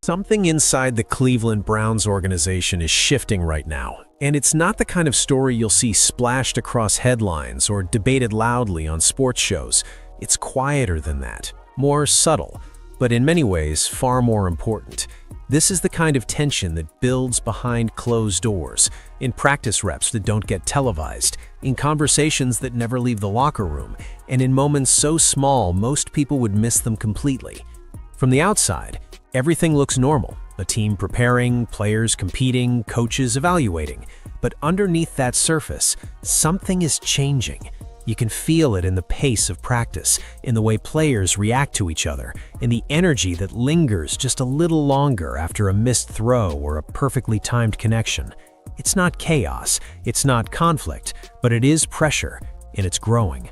Something inside the Cleveland Browns organization is shifting right now, and it's not the kind of story you'll see splashed across headlines or debated loudly on sports shows. It's quieter than that, more subtle, but in many ways far more important. This is the kind of tension that builds behind closed doors, in practice reps that don't get televised, in conversations that never leave the locker room, and in moments so small most people would miss them completely. From the outside, everything looks normal, a team preparing, players competing, coaches evaluating. But underneath that surface, something is changing. You can feel it in the pace of practice, in the way players react to each other, in the energy that lingers just a little longer after a missed throw or a perfectly timed connection. It's not chaos, it's not conflict, but it is pressure, and it's growing.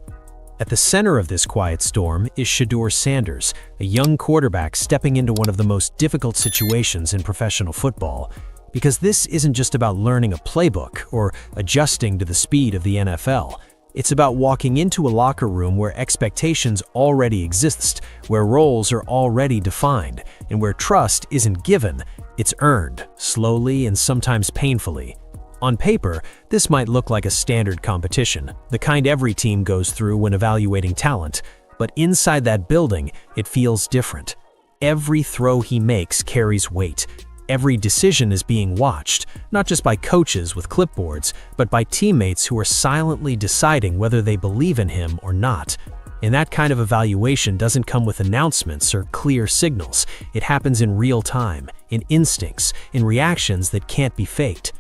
At the center of this quiet storm is Shedeur Sanders, a young quarterback stepping into one of the most difficult situations in professional football. Because this isn't just about learning a playbook or adjusting to the speed of the NFL. It's about walking into a locker room where expectations already exist, where roles are already defined, and where trust isn't given, it's earned, slowly and sometimes painfully. On paper, this might look like a standard competition, the kind every team goes through when evaluating talent, but inside that building, it feels different. Every throw he makes carries weight. Every decision is being watched, not just by coaches with clipboards, but by teammates who are silently deciding whether they believe in him or not. And that kind of evaluation doesn't come with announcements or clear signals. It happens in real time, in instincts, in reactions that can't be faked.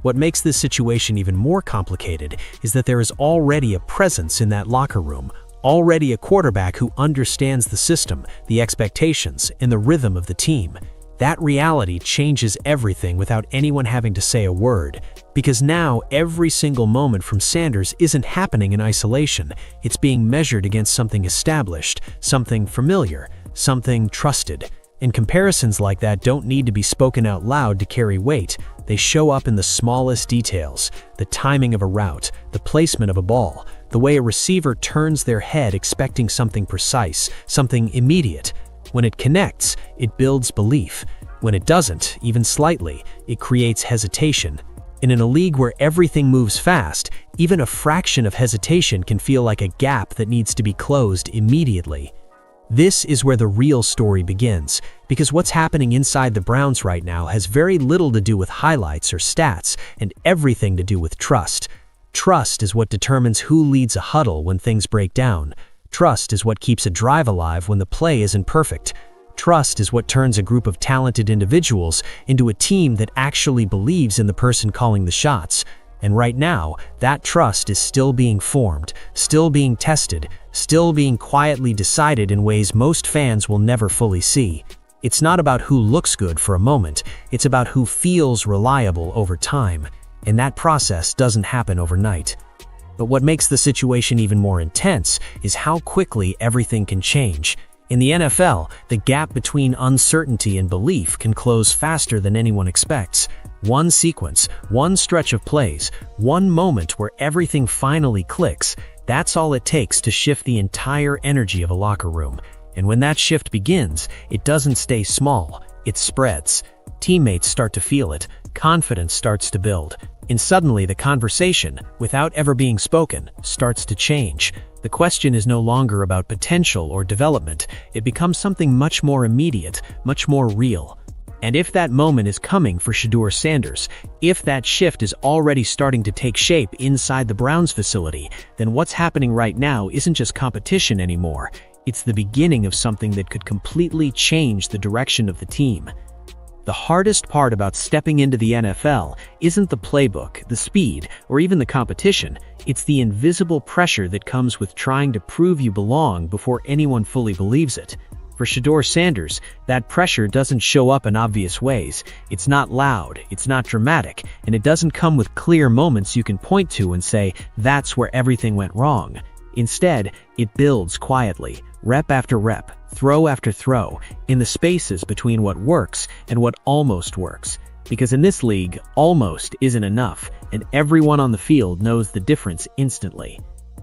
What makes this situation even more complicated is that there is already a presence in that locker room, already a quarterback who understands the system, the expectations, and the rhythm of the team. That reality changes everything without anyone having to say a word, because now every single moment from Sanders isn't happening in isolation. It's being measured against something established, something familiar, something trusted. And comparisons like that don't need to be spoken out loud to carry weight. They show up in the smallest details, the timing of a route, the placement of a ball, the way a receiver turns their head expecting something precise, something immediate. When it connects, it builds belief. When it doesn't, even slightly, it creates hesitation. And in a league where everything moves fast, even a fraction of hesitation can feel like a gap that needs to be closed immediately. This is where the real story begins, because what's happening inside the Browns right now has very little to do with highlights or stats and everything to do with trust. Trust is what determines who leads a huddle when things break down. Trust is what keeps a drive alive when the play isn't perfect. Trust is what turns a group of talented individuals into a team that actually believes in the person calling the shots. And right now, that trust is still being formed, still being tested, still being quietly decided in ways most fans will never fully see. It's not about who looks good for a moment, it's about who feels reliable over time. And that process doesn't happen overnight. But what makes the situation even more intense is how quickly everything can change. In the NFL, the gap between uncertainty and belief can close faster than anyone expects. One sequence, one stretch of plays, one moment where everything finally clicks, that's all it takes to shift the entire energy of a locker room. And when that shift begins, it doesn't stay small, it spreads. Teammates start to feel it, confidence starts to build, and suddenly the conversation, without ever being spoken, starts to change. The question is no longer about potential or development, it becomes something much more immediate, much more real. And if that moment is coming for Shedeur Sanders, if that shift is already starting to take shape inside the Browns facility, then what's happening right now isn't just competition anymore. It's the beginning of something that could completely change the direction of the team. The hardest part about stepping into the NFL isn't the playbook, the speed, or even the competition. It's the invisible pressure that comes with trying to prove you belong before anyone fully believes it. For Shedeur Sanders, that pressure doesn't show up in obvious ways. It's not loud, it's not dramatic, and it doesn't come with clear moments you can point to and say, that's where everything went wrong. Instead, it builds quietly, rep after rep, throw after throw, in the spaces between what works and what almost works. Because in this league, almost isn't enough, and everyone on the field knows the difference instantly.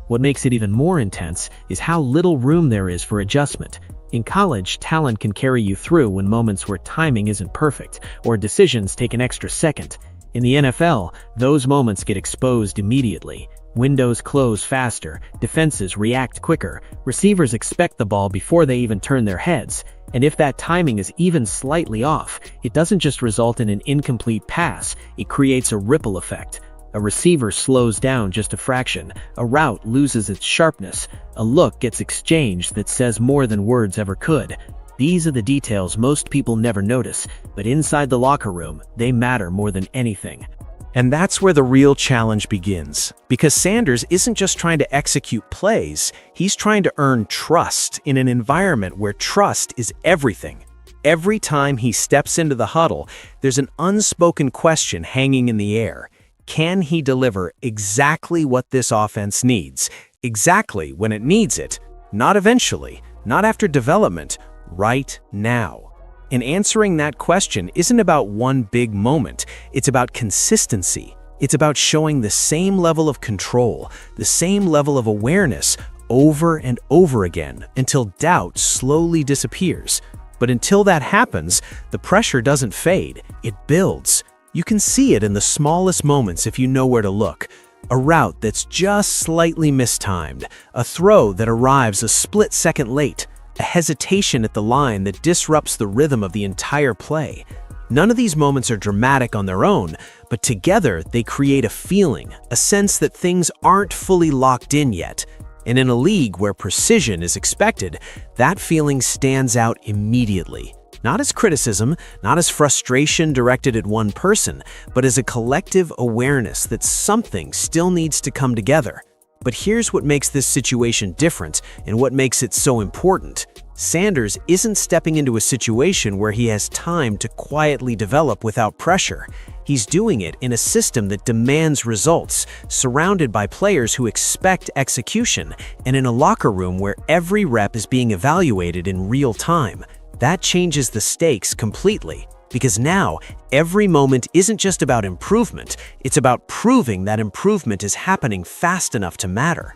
What makes it even more intense is how little room there is for adjustment. In college, talent can carry you through when moments where timing isn't perfect, or decisions take an extra second. In the NFL, those moments get exposed immediately. Windows close faster, defenses react quicker, receivers expect the ball before they even turn their heads, and if that timing is even slightly off, it doesn't just result in an incomplete pass, it creates a ripple effect. A receiver slows down just a fraction, a route loses its sharpness, a look gets exchanged that says more than words ever could. These are the details most people never notice, but inside the locker room, they matter more than anything. And that's where the real challenge begins. Because Sanders isn't just trying to execute plays, he's trying to earn trust in an environment where trust is everything. Every time he steps into the huddle, there's an unspoken question hanging in the air. Can he deliver exactly what this offense needs? Exactly when it needs it? Not eventually, not after development, right now. And answering that question isn't about one big moment. It's about consistency. It's about showing the same level of control, the same level of awareness over and over again until doubt slowly disappears. But until that happens, the pressure doesn't fade. It builds. You can see it in the smallest moments if you know where to look. A route that's just slightly mistimed, a throw that arrives a split second late, a hesitation at the line that disrupts the rhythm of the entire play. None of these moments are dramatic on their own, but together they create a feeling, a sense that things aren't fully locked in yet. And in a league where precision is expected, that feeling stands out immediately. Not as criticism, not as frustration directed at one person, but as a collective awareness that something still needs to come together. But here's what makes this situation different and what makes it so important. Sanders isn't stepping into a situation where he has time to quietly develop without pressure. He's doing it in a system that demands results, surrounded by players who expect execution, and in a locker room where every rep is being evaluated in real time. That changes the stakes completely. Because now, every moment isn't just about improvement, it's about proving that improvement is happening fast enough to matter.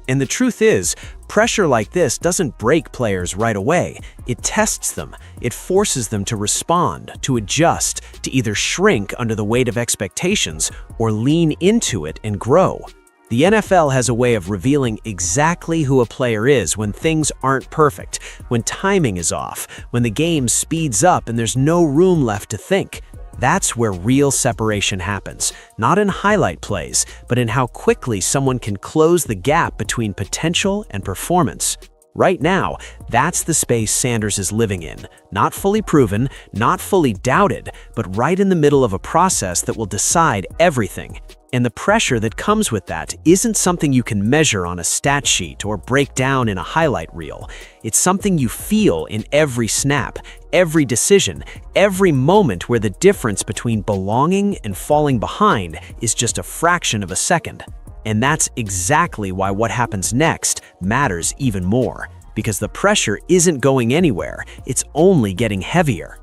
And the truth is, pressure like this doesn't break players right away. It tests them. It forces them to respond, to adjust, to either shrink under the weight of expectations or lean into it and grow. The NFL has a way of revealing exactly who a player is when things aren't perfect, when timing is off, when the game speeds up and there's no room left to think. That's where real separation happens, not in highlight plays, but in how quickly someone can close the gap between potential and performance. Right now, that's the space Sanders is living in. Not fully proven, not fully doubted, but right in the middle of a process that will decide everything. And the pressure that comes with that isn't something you can measure on a stat sheet or break down in a highlight reel. It's something you feel in every snap, every decision, every moment where the difference between belonging and falling behind is just a fraction of a second. And that's exactly why what happens next matters even more, because the pressure isn't going anywhere, it's only getting heavier.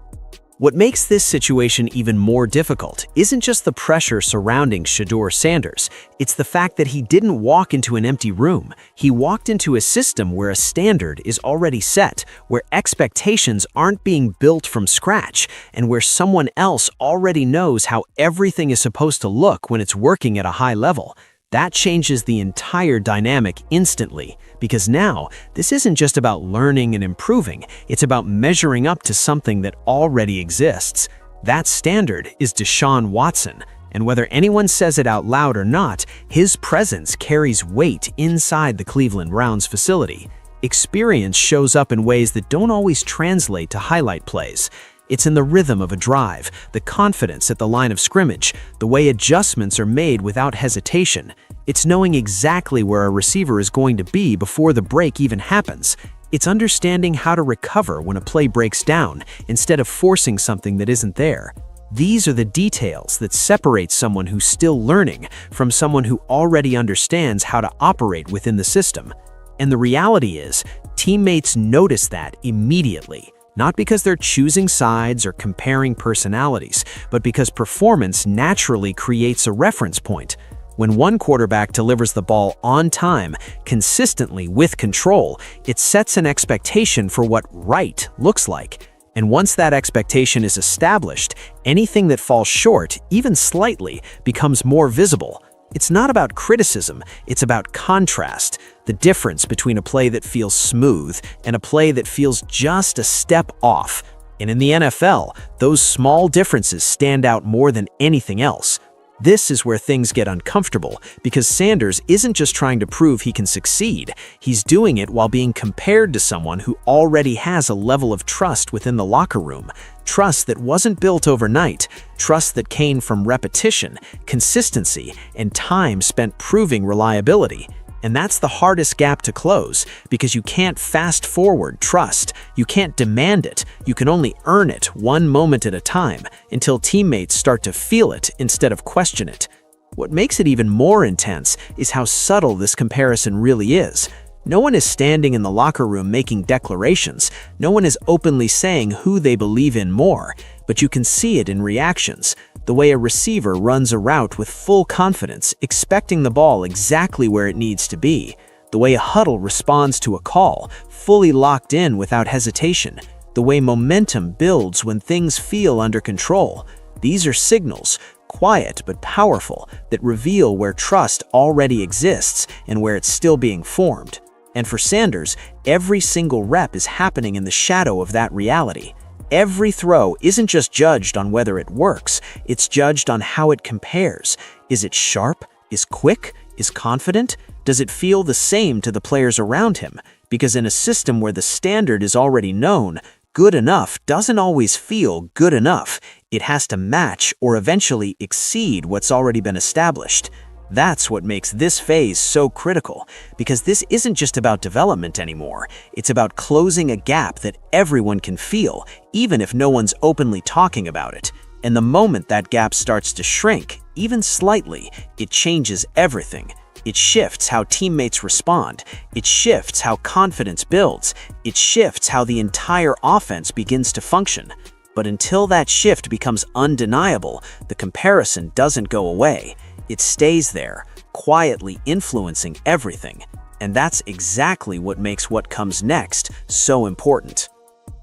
What makes this situation even more difficult isn't just the pressure surrounding Shedeur Sanders, it's the fact that he didn't walk into an empty room. He walked into a system where a standard is already set, where expectations aren't being built from scratch, and where someone else already knows how everything is supposed to look when it's working at a high level. That changes the entire dynamic instantly, because now this isn't just about learning and improving, it's about measuring up to something that already exists. That standard is Deshaun Watson, and whether anyone says it out loud or not, his presence carries weight inside the Cleveland Browns facility. Experience shows up in ways that don't always translate to highlight plays. It's in the rhythm of a drive, the confidence at the line of scrimmage, the way adjustments are made without hesitation. It's knowing exactly where a receiver is going to be before the break even happens. It's understanding how to recover when a play breaks down instead of forcing something that isn't there. These are the details that separate someone who's still learning from someone who already understands how to operate within the system. And the reality is, teammates notice that immediately. Not because they're choosing sides or comparing personalities, but because performance naturally creates a reference point. When one quarterback delivers the ball on time, consistently with control, it sets an expectation for what right looks like. And once that expectation is established, anything that falls short, even slightly, becomes more visible. It's not about criticism, it's about contrast, the difference between a play that feels smooth and a play that feels just a step off. And in the NFL, those small differences stand out more than anything else. This is where things get uncomfortable, because Sanders isn't just trying to prove he can succeed, he's doing it while being compared to someone who already has a level of trust within the locker room. Trust that wasn't built overnight, trust that came from repetition, consistency, and time spent proving reliability. And that's the hardest gap to close, because you can't fast-forward trust, you can't demand it, you can only earn it one moment at a time, until teammates start to feel it instead of question it. What makes it even more intense is how subtle this comparison really is. No one is standing in the locker room making declarations, no one is openly saying who they believe in more, but you can see it in reactions. The way a receiver runs a route with full confidence, expecting the ball exactly where it needs to be. The way a huddle responds to a call, fully locked in without hesitation. The way momentum builds when things feel under control. These are signals, quiet but powerful, that reveal where trust already exists and where it's still being formed. And for Sanders, every single rep is happening in the shadow of that reality. Every throw isn't just judged on whether it works, it's judged on how it compares. Is it sharp? Is quick? Is confident? Does it feel the same to the players around him? Because in a system where the standard is already known, good enough doesn't always feel good enough. It has to match or eventually exceed what's already been established. That's what makes this phase so critical, because this isn't just about development anymore. It's about closing a gap that everyone can feel, even if no one's openly talking about it. And the moment that gap starts to shrink, even slightly, it changes everything. It shifts how teammates respond. It shifts how confidence builds. It shifts how the entire offense begins to function. But until that shift becomes undeniable, the comparison doesn't go away. It stays there, quietly influencing everything. And that's exactly what makes what comes next so important.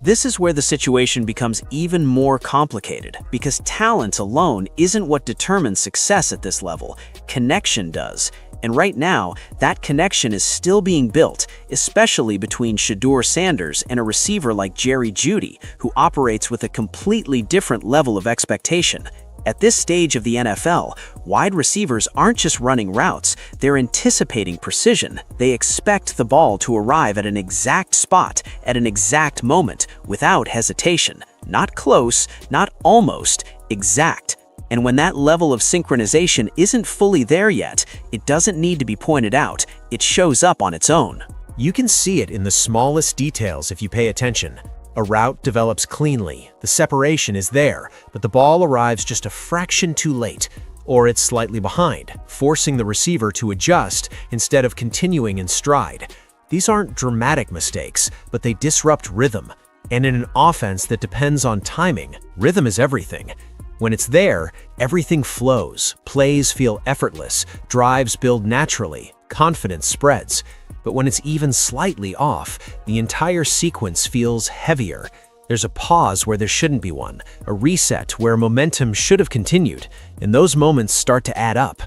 This is where the situation becomes even more complicated, because talent alone isn't what determines success at this level. Connection does. And right now, that connection is still being built, especially between Shedeur Sanders and a receiver like Jerry Jeudy, who operates with a completely different level of expectation. At this stage of the NFL, wide receivers aren't just running routes, they're anticipating precision. They expect the ball to arrive at an exact spot, at an exact moment, without hesitation. Not close, not almost, exact. And when that level of synchronization isn't fully there yet, it doesn't need to be pointed out, it shows up on its own. You can see it in the smallest details if you pay attention. A route develops cleanly, the separation is there, but the ball arrives just a fraction too late, or it's slightly behind, forcing the receiver to adjust instead of continuing in stride. These aren't dramatic mistakes, but they disrupt rhythm. And in an offense that depends on timing, rhythm is everything. When it's there, everything flows, plays feel effortless, drives build naturally, confidence spreads. But when it's even slightly off, the entire sequence feels heavier. There's a pause where there shouldn't be one, a reset where momentum should have continued, and those moments start to add up.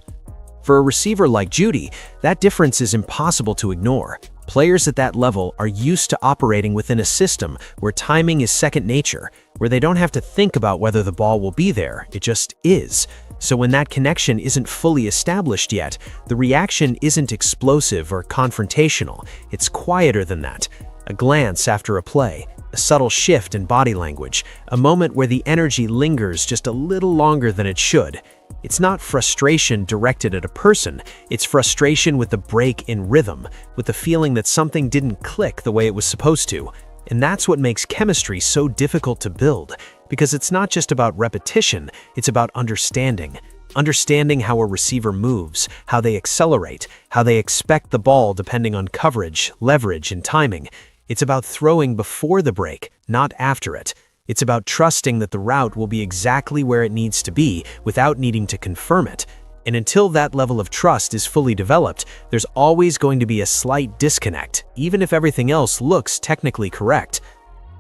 For a receiver like Jeudy, that difference is impossible to ignore. Players at that level are used to operating within a system where timing is second nature, where they don't have to think about whether the ball will be there, it just is. So when that connection isn't fully established yet, the reaction isn't explosive or confrontational, it's quieter than that. A glance after a play, a subtle shift in body language, a moment where the energy lingers just a little longer than it should. It's not frustration directed at a person, it's frustration with the break in rhythm, with the feeling that something didn't click the way it was supposed to. And that's what makes chemistry so difficult to build, because it's not just about repetition, it's about understanding. Understanding how a receiver moves, how they accelerate, how they expect the ball depending on coverage, leverage, and timing. It's about throwing before the break, not after it. It's about trusting that the route will be exactly where it needs to be without needing to confirm it. And until that level of trust is fully developed, there's always going to be a slight disconnect, even if everything else looks technically correct.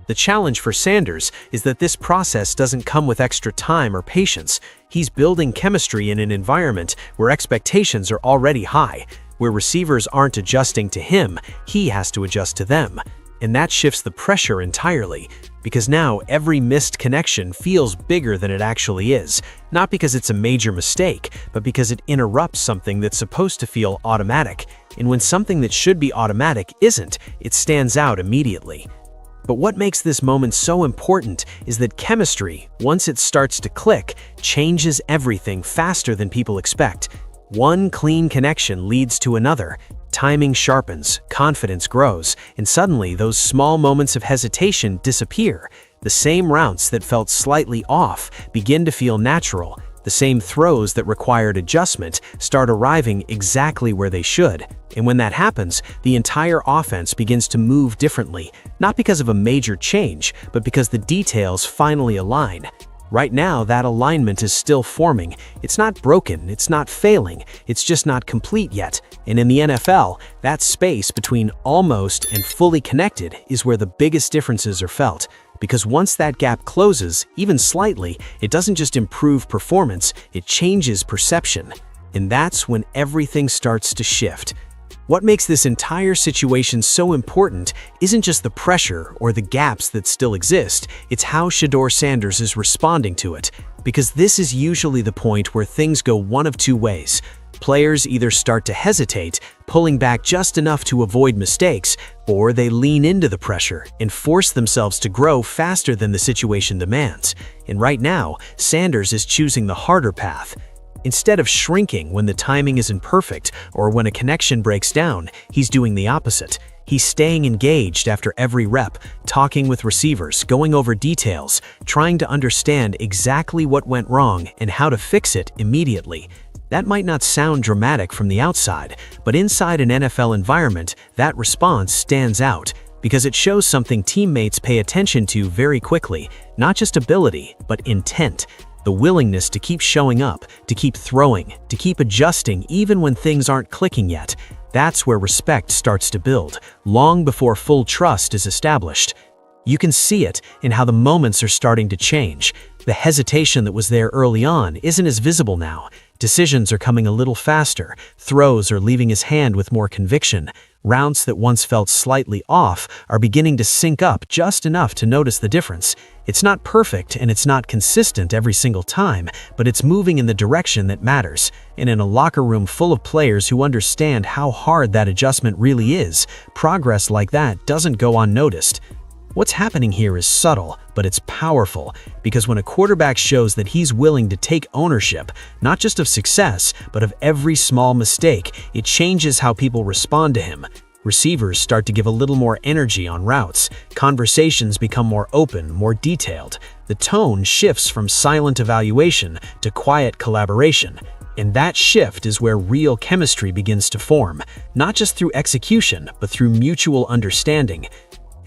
The challenge for Sanders is that this process doesn't come with extra time or patience. He's building chemistry in an environment where expectations are already high, where receivers aren't adjusting to him, he has to adjust to them. And that shifts the pressure entirely, because now every missed connection feels bigger than it actually is, not because it's a major mistake, but because it interrupts something that's supposed to feel automatic. And when something that should be automatic isn't, it stands out immediately. But what makes this moment so important is that chemistry, once it starts to click, changes everything faster than people expect. One clean connection leads to another. Timing sharpens, confidence grows, and suddenly those small moments of hesitation disappear. The same routes that felt slightly off begin to feel natural. The same throws that required adjustment start arriving exactly where they should. And when that happens, the entire offense begins to move differently, not because of a major change, but because the details finally align. Right now, that alignment is still forming. It's not broken, it's not failing, it's just not complete yet. And in the NFL, that space between almost and fully connected is where the biggest differences are felt. Because once that gap closes, even slightly, it doesn't just improve performance, it changes perception. And that's when everything starts to shift. What makes this entire situation so important isn't just the pressure or the gaps that still exist, it's how Shedeur Sanders is responding to it. Because this is usually the point where things go one of two ways. Players either start to hesitate, pulling back just enough to avoid mistakes, or they lean into the pressure and force themselves to grow faster than the situation demands. And right now, Sanders is choosing the harder path. Instead of shrinking when the timing isn't perfect or when a connection breaks down, he's doing the opposite. He's staying engaged after every rep, talking with receivers, going over details, trying to understand exactly what went wrong and how to fix it immediately. That might not sound dramatic from the outside, but inside an NFL environment, that response stands out because it shows something teammates pay attention to very quickly, not just ability, but intent. The willingness to keep showing up, to keep throwing, to keep adjusting even when things aren't clicking yet. That's where respect starts to build, long before full trust is established. You can see it in how the moments are starting to change. The hesitation that was there early on isn't as visible now. Decisions are coming a little faster. Throws are leaving his hand with more conviction. Routes that once felt slightly off are beginning to sync up just enough to notice the difference. It's not perfect and it's not consistent every single time, but it's moving in the direction that matters. And in a locker room full of players who understand how hard that adjustment really is, progress like that doesn't go unnoticed. What's happening here is subtle, but it's powerful, because when a quarterback shows that he's willing to take ownership, not just of success, but of every small mistake, it changes how people respond to him. Receivers start to give a little more energy on routes. Conversations become more open, more detailed. The tone shifts from silent evaluation to quiet collaboration. And that shift is where real chemistry begins to form, not just through execution, but through mutual understanding.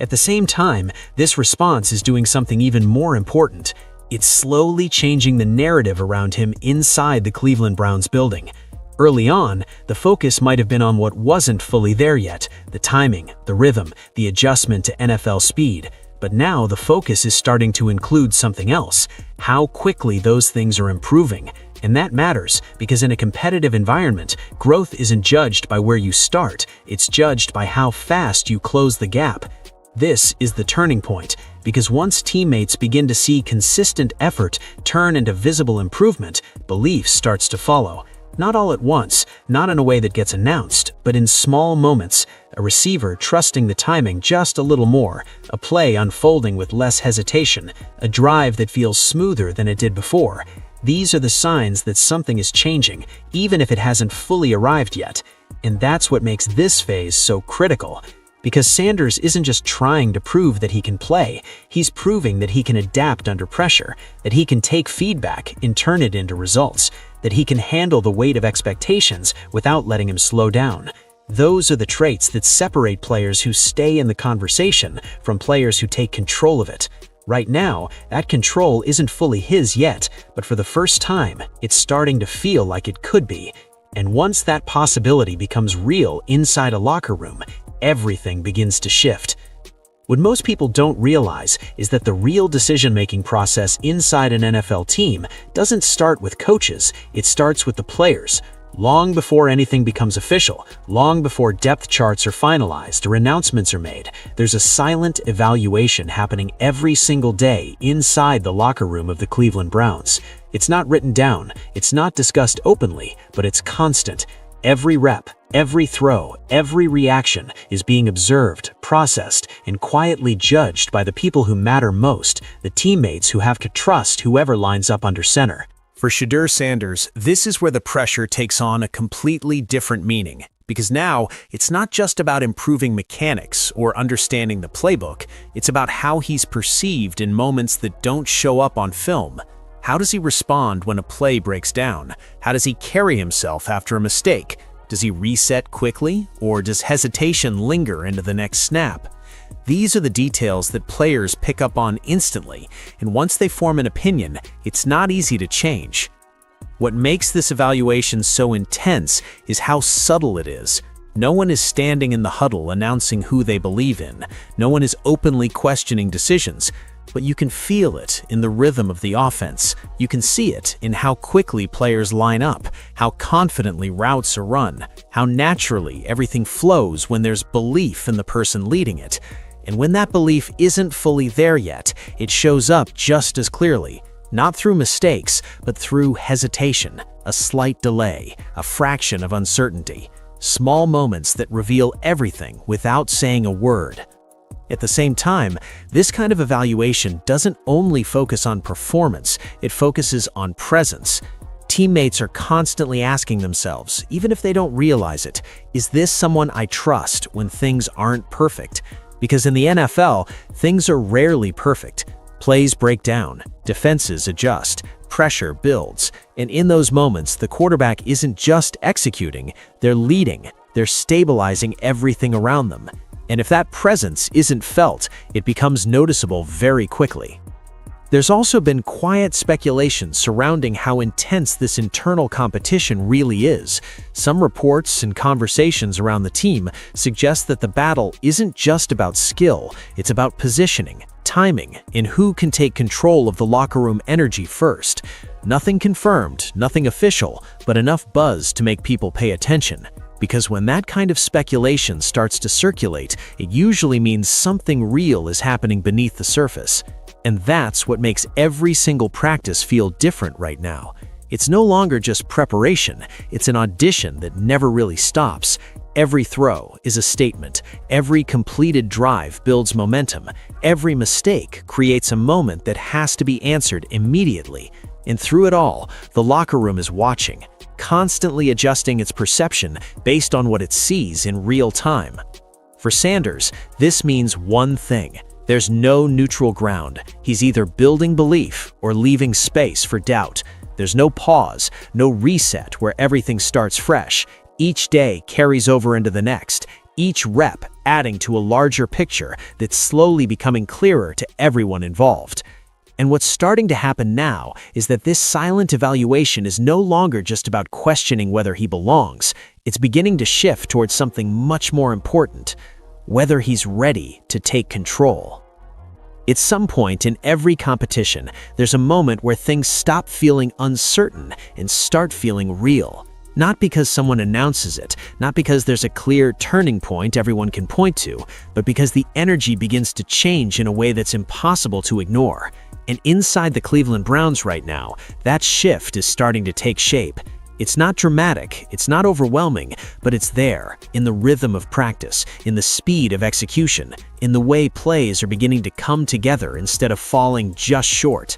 At the same time, this response is doing something even more important. It's slowly changing the narrative around him inside the Cleveland Browns building. Early on, the focus might have been on what wasn't fully there yet, the timing, the rhythm, the adjustment to NFL speed. But now the focus is starting to include something else, how quickly those things are improving. And that matters, because in a competitive environment, growth isn't judged by where you start, it's judged by how fast you close the gap. This is the turning point, because once teammates begin to see consistent effort turn into visible improvement, belief starts to follow. Not all at once, not in a way that gets announced, but in small moments, a receiver trusting the timing just a little more, a play unfolding with less hesitation, a drive that feels smoother than it did before. These are the signs that something is changing, even if it hasn't fully arrived yet. And that's what makes this phase so critical. Because Sanders isn't just trying to prove that he can play, he's proving that he can adapt under pressure, that he can take feedback and turn it into results, that he can handle the weight of expectations without letting him slow down. Those are the traits that separate players who stay in the conversation from players who take control of it. Right now, that control isn't fully his yet, but for the first time, it's starting to feel like it could be. And once that possibility becomes real inside a locker room, everything begins to shift. What most people don't realize is that the real decision-making process inside an NFL team doesn't start with coaches, it starts with the players. Long before anything becomes official, long before depth charts are finalized or announcements are made, there's a silent evaluation happening every single day inside the locker room of the Cleveland Browns. It's not written down, it's not discussed openly, but it's constant. Every rep, every throw, every reaction is being observed, processed, and quietly judged by the people who matter most, the teammates who have to trust whoever lines up under center. For Shedeur Sanders, this is where the pressure takes on a completely different meaning. Because now, it's not just about improving mechanics or understanding the playbook, it's about how he's perceived in moments that don't show up on film. How does he respond when a play breaks down? How does he carry himself after a mistake? Does he reset quickly, or does hesitation linger into the next snap? These are the details that players pick up on instantly, and once they form an opinion, it's not easy to change. What makes this evaluation so intense is how subtle it is. No one is standing in the huddle announcing who they believe in. No one is openly questioning decisions. But you can feel it in the rhythm of the offense. You can see it in how quickly players line up, how confidently routes are run, how naturally everything flows when there's belief in the person leading it. And when that belief isn't fully there yet, it shows up just as clearly, not through mistakes, but through hesitation, a slight delay, a fraction of uncertainty, small moments that reveal everything without saying a word. At the same time, this kind of evaluation doesn't only focus on performance, it focuses on presence. Teammates are constantly asking themselves, even if they don't realize it, is this someone I trust when things aren't perfect? Because in the NFL, things are rarely perfect. Plays break down, defenses adjust, pressure builds, and in those moments, the quarterback isn't just executing, they're leading, they're stabilizing everything around them. And if that presence isn't felt, it becomes noticeable very quickly. There's also been quiet speculation surrounding how intense this internal competition really is. Some reports and conversations around the team suggest that the battle isn't just about skill, it's about positioning, timing, and who can take control of the locker room energy first. Nothing confirmed, nothing official, but enough buzz to make people pay attention. Because when that kind of speculation starts to circulate, it usually means something real is happening beneath the surface. And that's what makes every single practice feel different right now. It's no longer just preparation, it's an audition that never really stops. Every throw is a statement, every completed drive builds momentum, every mistake creates a moment that has to be answered immediately. And through it all, the locker room is watching, constantly adjusting its perception based on what it sees in real time. For Sanders, this means one thing. There's no neutral ground. He's either building belief or leaving space for doubt. There's no pause, no reset where everything starts fresh. Each day carries over into the next, each rep adding to a larger picture that's slowly becoming clearer to everyone involved. And what's starting to happen now is that this silent evaluation is no longer just about questioning whether he belongs. It's beginning to shift towards something much more important: whether he's ready to take control. At some point in every competition, there's a moment where things stop feeling uncertain and start feeling real. Not because someone announces it, not because there's a clear turning point everyone can point to, but because the energy begins to change in a way that's impossible to ignore. And inside the Cleveland Browns right now, that shift is starting to take shape. It's not dramatic, it's not overwhelming, but it's there, in the rhythm of practice, in the speed of execution, in the way plays are beginning to come together instead of falling just short.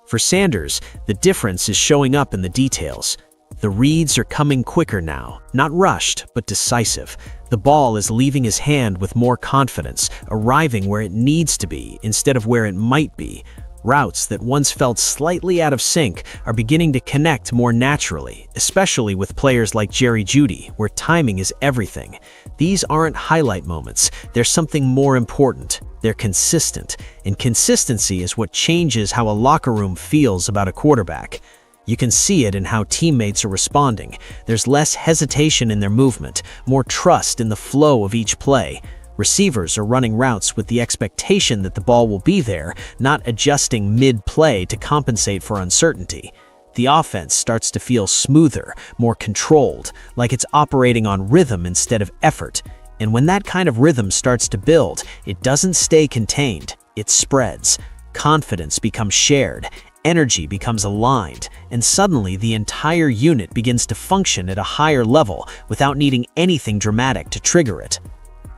For Sanders, the difference is showing up in the details. The reads are coming quicker now, not rushed, but decisive. The ball is leaving his hand with more confidence, arriving where it needs to be instead of where it might be. Routes that once felt slightly out of sync are beginning to connect more naturally, especially with players like Jerry Jeudy, where timing is everything. These aren't highlight moments, they're something more important. They're consistent, and consistency is what changes how a locker room feels about a quarterback. You can see it in how teammates are responding. There's less hesitation in their movement, more trust in the flow of each play. Receivers are running routes with the expectation that the ball will be there, not adjusting mid-play to compensate for uncertainty. The offense starts to feel smoother, more controlled, like it's operating on rhythm instead of effort. And when that kind of rhythm starts to build, it doesn't stay contained, it spreads. Confidence becomes shared, energy becomes aligned, and suddenly the entire unit begins to function at a higher level without needing anything dramatic to trigger it.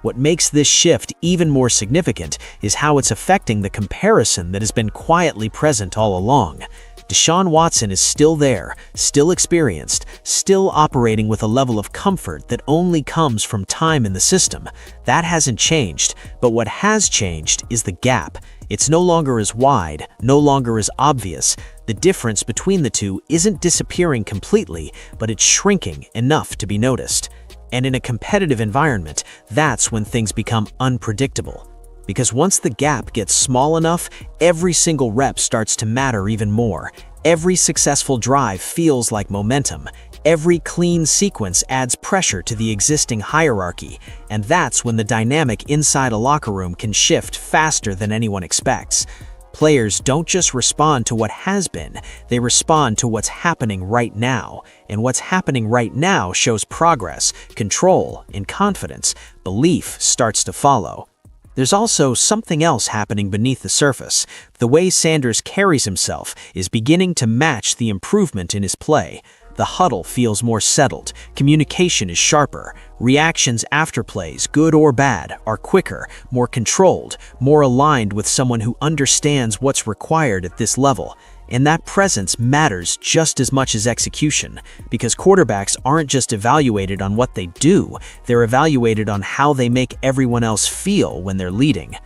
What makes this shift even more significant is how it's affecting the comparison that has been quietly present all along. Deshaun Watson is still there, still experienced, still operating with a level of comfort that only comes from time in the system. That hasn't changed, but what has changed is the gap. It's no longer as wide, no longer as obvious. The difference between the two isn't disappearing completely, but it's shrinking enough to be noticed. And in a competitive environment, that's when things become unpredictable. Because once the gap gets small enough, every single rep starts to matter even more. Every successful drive feels like momentum. Every clean sequence adds pressure to the existing hierarchy. And that's when the dynamic inside a locker room can shift faster than anyone expects. Players don't just respond to what has been, they respond to what's happening right now. And what's happening right now shows progress, control, and confidence. Belief starts to follow. There's also something else happening beneath the surface. The way Sanders carries himself is beginning to match the improvement in his play. The huddle feels more settled, communication is sharper, reactions after plays, good or bad, are quicker, more controlled, more aligned with someone who understands what's required at this level. And that presence matters just as much as execution, because quarterbacks aren't just evaluated on what they do, they're evaluated on how they make everyone else feel when they're leading.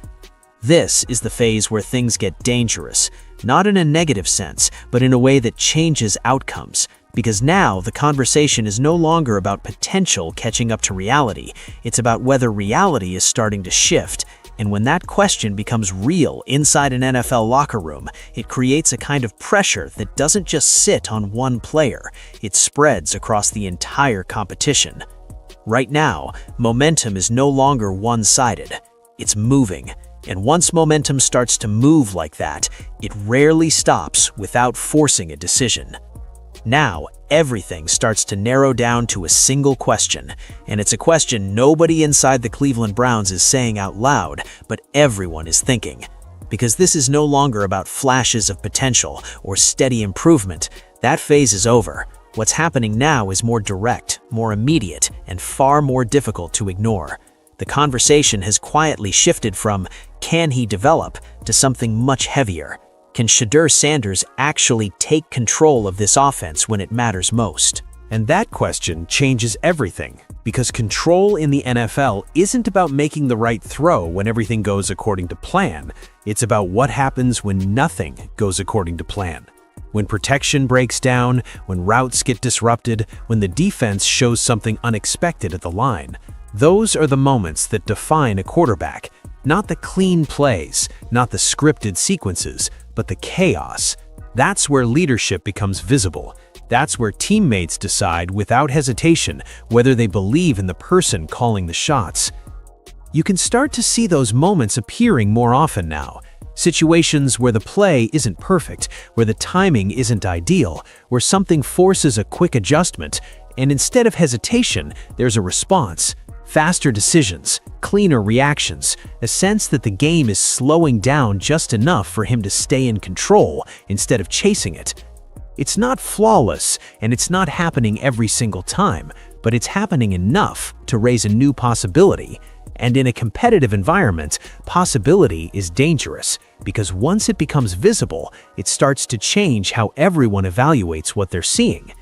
This is the phase where things get dangerous, not in a negative sense, but in a way that changes outcomes. Because now the conversation is no longer about potential catching up to reality, it's about whether reality is starting to shift. And when that question becomes real inside an NFL locker room, it creates a kind of pressure that doesn't just sit on one player, it spreads across the entire competition. Right now, momentum is no longer one-sided, it's moving. And once momentum starts to move like that, it rarely stops without forcing a decision. Now, everything starts to narrow down to a single question, and it's a question nobody inside the Cleveland Browns is saying out loud, but everyone is thinking. Because this is no longer about flashes of potential or steady improvement. That phase is over. What's happening now is more direct, more immediate, and far more difficult to ignore. The conversation has quietly shifted from, can he develop, to something much heavier. Can Shedeur Sanders actually take control of this offense when it matters most? And that question changes everything, because control in the NFL isn't about making the right throw when everything goes according to plan. It's about what happens when nothing goes according to plan. When protection breaks down, when routes get disrupted, when the defense shows something unexpected at the line. Those are the moments that define a quarterback. Not the clean plays, not the scripted sequences, but the chaos. That's where leadership becomes visible. That's where teammates decide without hesitation whether they believe in the person calling the shots. You can start to see those moments appearing more often now. Situations where the play isn't perfect, where the timing isn't ideal, where something forces a quick adjustment, and instead of hesitation, there's a response. Faster decisions, cleaner reactions, a sense that the game is slowing down just enough for him to stay in control instead of chasing it. It's not flawless, and it's not happening every single time, but it's happening enough to raise a new possibility. And in a competitive environment, possibility is dangerous, because once it becomes visible, it starts to change how everyone evaluates what they're seeing.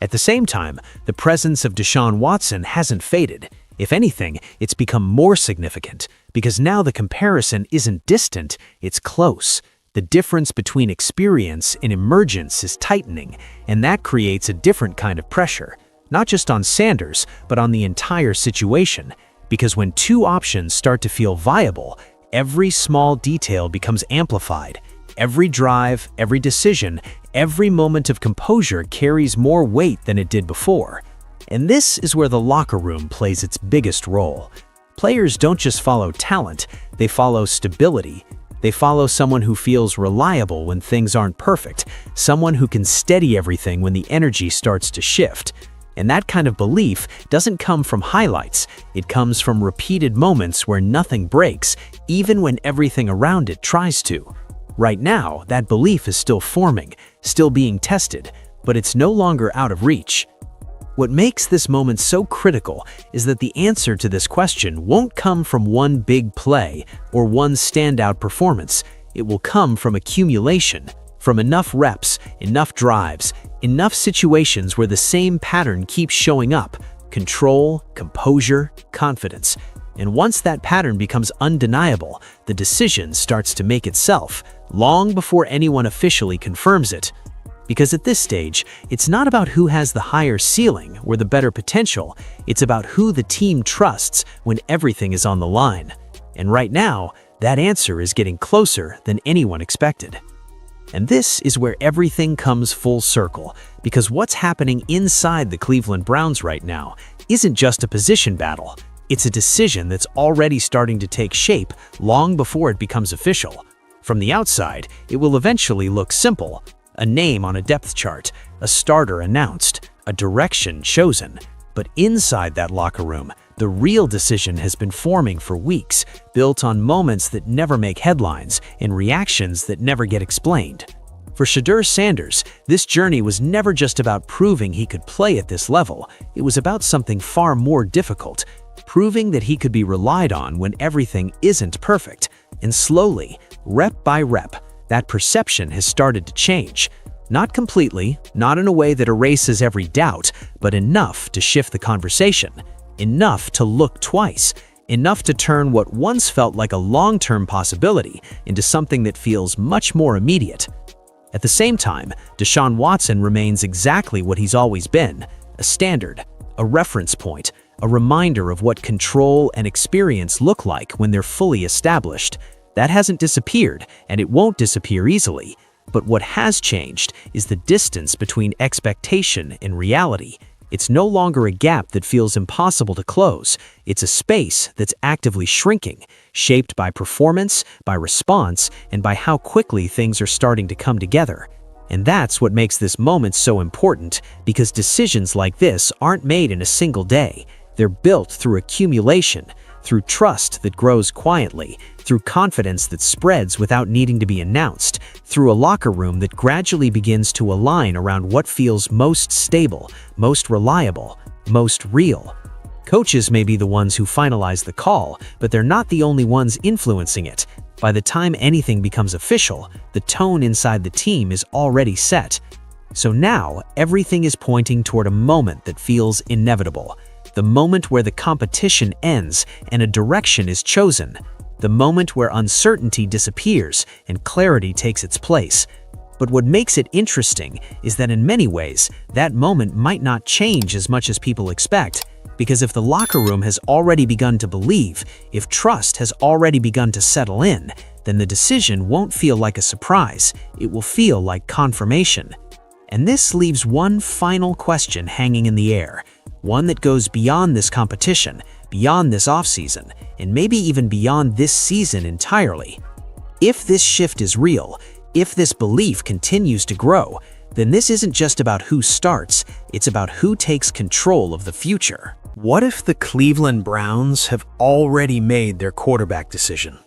At the same time, the presence of Deshaun Watson hasn't faded. If anything, it's become more significant, because now the comparison isn't distant, it's close. The difference between experience and emergence is tightening, and that creates a different kind of pressure, not just on Sanders, but on the entire situation. Because when two options start to feel viable, every small detail becomes amplified. Every drive, every decision, every moment of composure carries more weight than it did before. And this is where the locker room plays its biggest role. Players don't just follow talent, they follow stability. They follow someone who feels reliable when things aren't perfect, someone who can steady everything when the energy starts to shift. And that kind of belief doesn't come from highlights, it comes from repeated moments where nothing breaks, even when everything around it tries to. Right now, that belief is still forming, still being tested, but it's no longer out of reach. What makes this moment so critical is that the answer to this question won't come from one big play or one standout performance. It will come from accumulation, from enough reps, enough drives, enough situations where the same pattern keeps showing up: control, composure, confidence. And once that pattern becomes undeniable, the decision starts to make itself, long before anyone officially confirms it. Because at this stage, it's not about who has the higher ceiling or the better potential, it's about who the team trusts when everything is on the line. And right now, that answer is getting closer than anyone expected. And this is where everything comes full circle, because what's happening inside the Cleveland Browns right now isn't just a position battle, it's a decision that's already starting to take shape long before it becomes official. From the outside, it will eventually look simple: a name on a depth chart, a starter announced, a direction chosen. But inside that locker room, the real decision has been forming for weeks, built on moments that never make headlines and reactions that never get explained. For Shedeur Sanders, this journey was never just about proving he could play at this level. It was about something far more difficult: proving that he could be relied on when everything isn't perfect. And slowly, rep by rep, that perception has started to change. Not completely, not in a way that erases every doubt, but enough to shift the conversation, enough to look twice, enough to turn what once felt like a long-term possibility into something that feels much more immediate. At the same time, Deshaun Watson remains exactly what he's always been: a standard, a reference point, a reminder of what control and experience look like when they're fully established. That hasn't disappeared, and it won't disappear easily. But what has changed is the distance between expectation and reality. It's no longer a gap that feels impossible to close. It's a space that's actively shrinking, shaped by performance, by response, and by how quickly things are starting to come together. And that's what makes this moment so important, because decisions like this aren't made in a single day. They're built through accumulation, through trust that grows quietly, through confidence that spreads without needing to be announced, through a locker room that gradually begins to align around what feels most stable, most reliable, most real. Coaches may be the ones who finalize the call, but they're not the only ones influencing it. By the time anything becomes official, the tone inside the team is already set. So now, everything is pointing toward a moment that feels inevitable. The moment where the competition ends and a direction is chosen. The moment where uncertainty disappears and clarity takes its place. But what makes it interesting is that in many ways, that moment might not change as much as people expect. Because if the locker room has already begun to believe, if trust has already begun to settle in, then the decision won't feel like a surprise, it will feel like confirmation. And this leaves one final question hanging in the air. One that goes beyond this competition, beyond this offseason, and maybe even beyond this season entirely. If this shift is real, if this belief continues to grow, then this isn't just about who starts, it's about who takes control of the future. What if the Cleveland Browns have already made their quarterback decision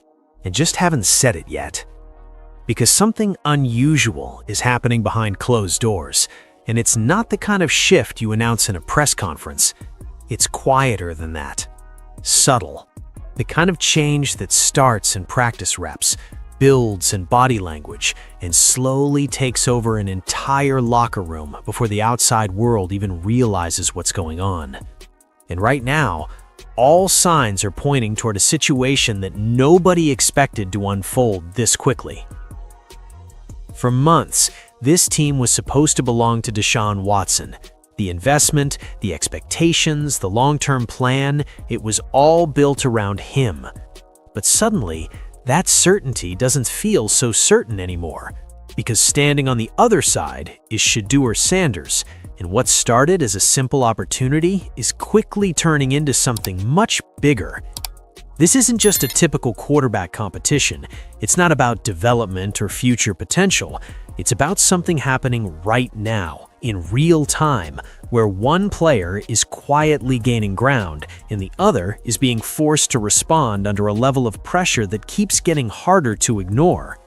and just haven't said it yet? Because something unusual is happening behind closed doors. And it's not the kind of shift you announce in a press conference. It's quieter than that. Subtle. The kind of change that starts in practice reps, builds in body language, and slowly takes over an entire locker room before the outside world even realizes what's going on. And right now, all signs are pointing toward a situation that nobody expected to unfold this quickly. For months, this team was supposed to belong to Deshaun Watson. The investment, the expectations, the long-term plan, it was all built around him. But suddenly, that certainty doesn't feel so certain anymore, because standing on the other side is Shedeur Sanders, and what started as a simple opportunity is quickly turning into something much bigger. This isn't just a typical quarterback competition. It's not about development or future potential. It's about something happening right now, in real time, where one player is quietly gaining ground and the other is being forced to respond under a level of pressure that keeps getting harder to ignore.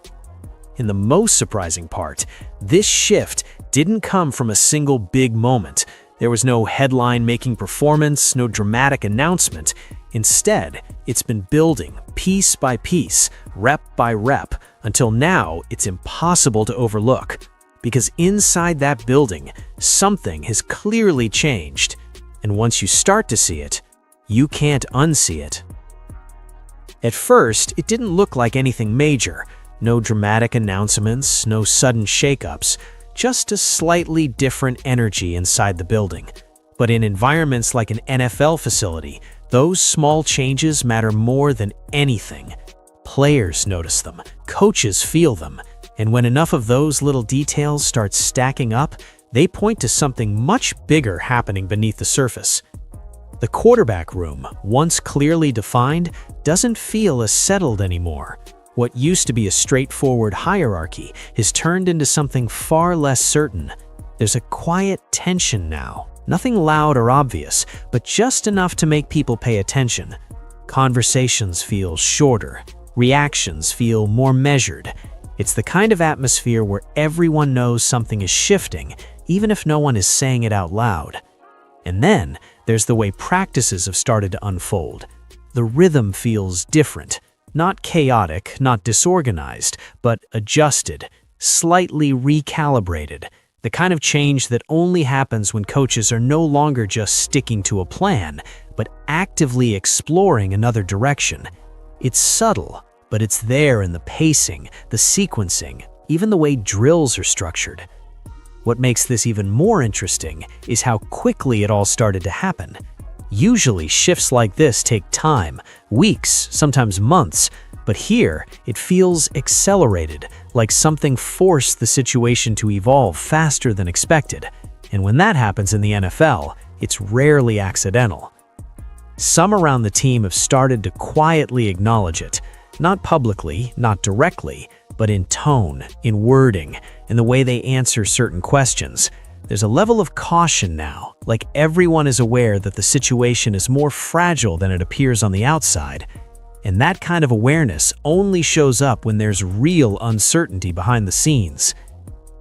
And the most surprising part, this shift didn't come from a single big moment. There was no headline-making performance, no dramatic announcement. Instead, it's been building piece by piece, rep by rep, until now it's impossible to overlook. Because inside that building, something has clearly changed. And once you start to see it, you can't unsee it. At first, it didn't look like anything major. No dramatic announcements, no sudden shakeups, just a slightly different energy inside the building. But in environments like an NFL facility, those small changes matter more than anything. Players notice them, coaches feel them, and when enough of those little details start stacking up, they point to something much bigger happening beneath the surface. The quarterback room, once clearly defined, doesn't feel as settled anymore. What used to be a straightforward hierarchy has turned into something far less certain. There's a quiet tension now. Nothing loud or obvious, but just enough to make people pay attention. Conversations feel shorter. Reactions feel more measured. It's the kind of atmosphere where everyone knows something is shifting, even if no one is saying it out loud. And then there's the way practices have started to unfold. The rhythm feels different. Not chaotic, not disorganized, but adjusted, slightly recalibrated. The kind of change that only happens when coaches are no longer just sticking to a plan, but actively exploring another direction. It's subtle, but it's there in the pacing, the sequencing, even the way drills are structured. What makes this even more interesting is how quickly it all started to happen. Usually, shifts like this take time, weeks, sometimes months, but here it feels accelerated, like something forced the situation to evolve faster than expected. And when that happens in the NFL, it's rarely accidental. Some around the team have started to quietly acknowledge it, not publicly, not directly, but in tone, in wording, in the way they answer certain questions. There's a level of caution now, like everyone is aware that the situation is more fragile than it appears on the outside. And that kind of awareness only shows up when there's real uncertainty behind the scenes.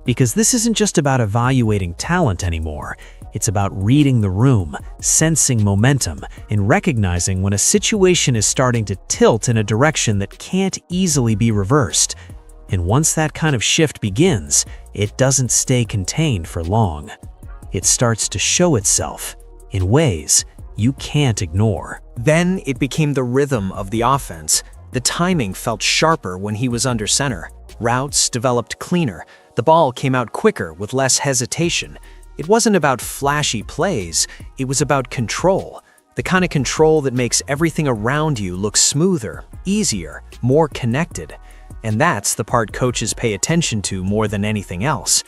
Because this isn't just about evaluating talent anymore. It's about reading the room, sensing momentum, and recognizing when a situation is starting to tilt in a direction that can't easily be reversed. And once that kind of shift begins, it doesn't stay contained for long. It starts to show itself in ways you can't ignore. Then it became the rhythm of the offense. The timing felt sharper when he was under center. Routes developed cleaner. The ball came out quicker with less hesitation. It wasn't about flashy plays, it was about control. The kind of control that makes everything around you look smoother, easier, more connected. And that's the part coaches pay attention to more than anything else.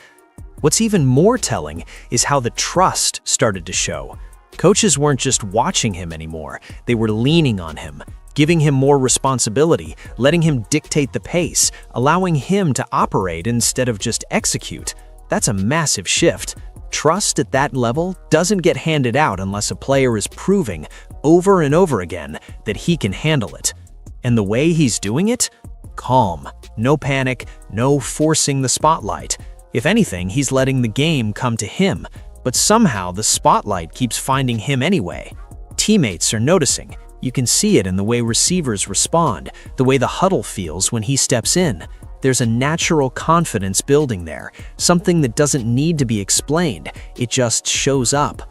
What's even more telling is how the trust started to show. Coaches weren't just watching him anymore, they were leaning on him, giving him more responsibility, letting him dictate the pace, allowing him to operate instead of just execute. That's a massive shift. Trust at that level doesn't get handed out unless a player is proving over and over again that he can handle it. And the way he's doing it? Calm, no panic, no forcing the spotlight. If anything, he's letting the game come to him, but somehow the spotlight keeps finding him anyway. Teammates are noticing. You can see it in the way receivers respond, the way the huddle feels when he steps in. There's a natural confidence building there, something that doesn't need to be explained, it just shows up.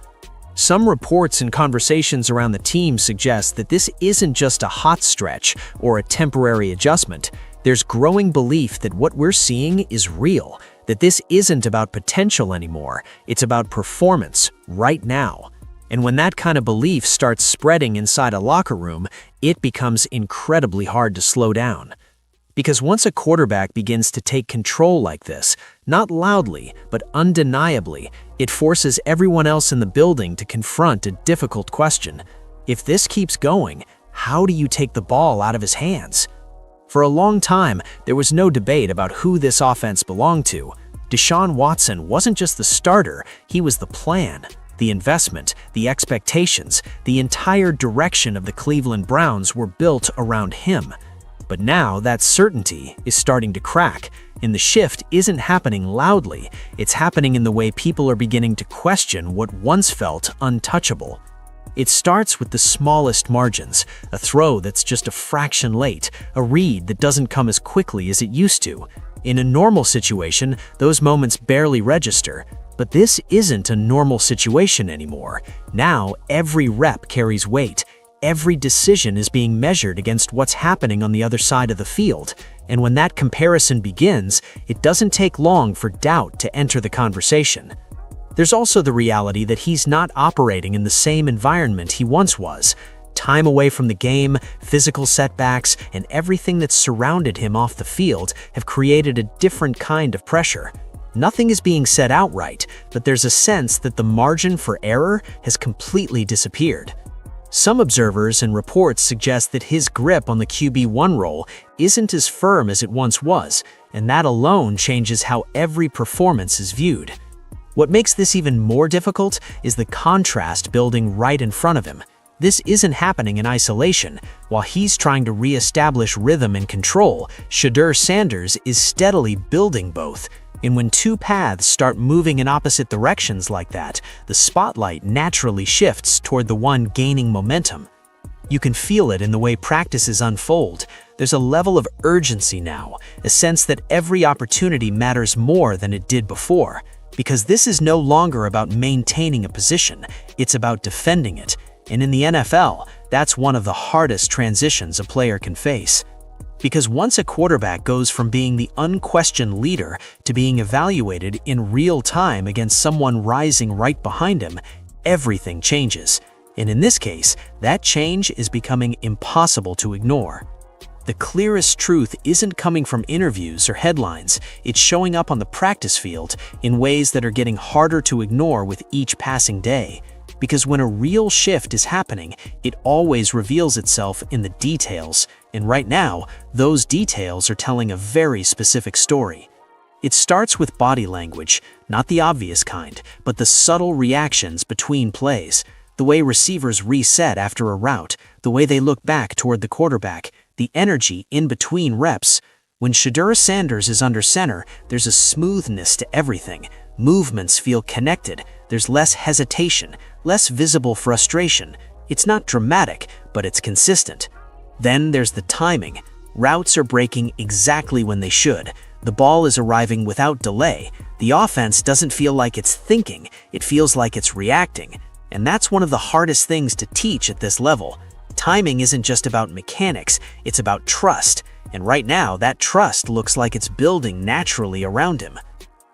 Some reports and conversations around the team suggest that this isn't just a hot stretch or a temporary adjustment. There's growing belief that what we're seeing is real, that this isn't about potential anymore, it's about performance, right now. And when that kind of belief starts spreading inside a locker room, it becomes incredibly hard to slow down. Because once a quarterback begins to take control like this, not loudly, but undeniably, it forces everyone else in the building to confront a difficult question. If this keeps going, how do you take the ball out of his hands? For a long time, there was no debate about who this offense belonged to. Deshaun Watson wasn't just the starter, he was the plan. The investment, the expectations, the entire direction of the Cleveland Browns were built around him. But now that certainty is starting to crack, and the shift isn't happening loudly, it's happening in the way people are beginning to question what once felt untouchable. It starts with the smallest margins, a throw that's just a fraction late, a read that doesn't come as quickly as it used to. In a normal situation, those moments barely register. But this isn't a normal situation anymore. Now, every rep carries weight. Every decision is being measured against what's happening on the other side of the field. And when that comparison begins, it doesn't take long for doubt to enter the conversation. There's also the reality that he's not operating in the same environment he once was. Time away from the game, physical setbacks, and everything that's surrounded him off the field have created a different kind of pressure. Nothing is being said outright, but there's a sense that the margin for error has completely disappeared. Some observers and reports suggest that his grip on the QB1 role isn't as firm as it once was, and that alone changes how every performance is viewed. What makes this even more difficult is the contrast building right in front of him. This isn't happening in isolation. While he's trying to re-establish rhythm and control, Shedeur Sanders is steadily building both. And when two paths start moving in opposite directions like that, the spotlight naturally shifts toward the one gaining momentum. You can feel it in the way practices unfold. There's a level of urgency now, a sense that every opportunity matters more than it did before. Because this is no longer about maintaining a position, it's about defending it. And in the NFL, that's one of the hardest transitions a player can face. Because once a quarterback goes from being the unquestioned leader to being evaluated in real time against someone rising right behind him, everything changes. And in this case, that change is becoming impossible to ignore. The clearest truth isn't coming from interviews or headlines, it's showing up on the practice field in ways that are getting harder to ignore with each passing day. Because when a real shift is happening, it always reveals itself in the details, and right now, those details are telling a very specific story. It starts with body language, not the obvious kind, but the subtle reactions between plays, the way receivers reset after a route, the way they look back toward the quarterback, the energy in between reps. When Shedeur Sanders is under center, there's a smoothness to everything. Movements feel connected, there's less hesitation, less visible frustration. It's not dramatic, but it's consistent. Then there's the timing. Routes are breaking exactly when they should. The ball is arriving without delay. The offense doesn't feel like it's thinking, it feels like it's reacting. And that's one of the hardest things to teach at this level. Timing isn't just about mechanics, it's about trust. And right now, that trust looks like it's building naturally around him.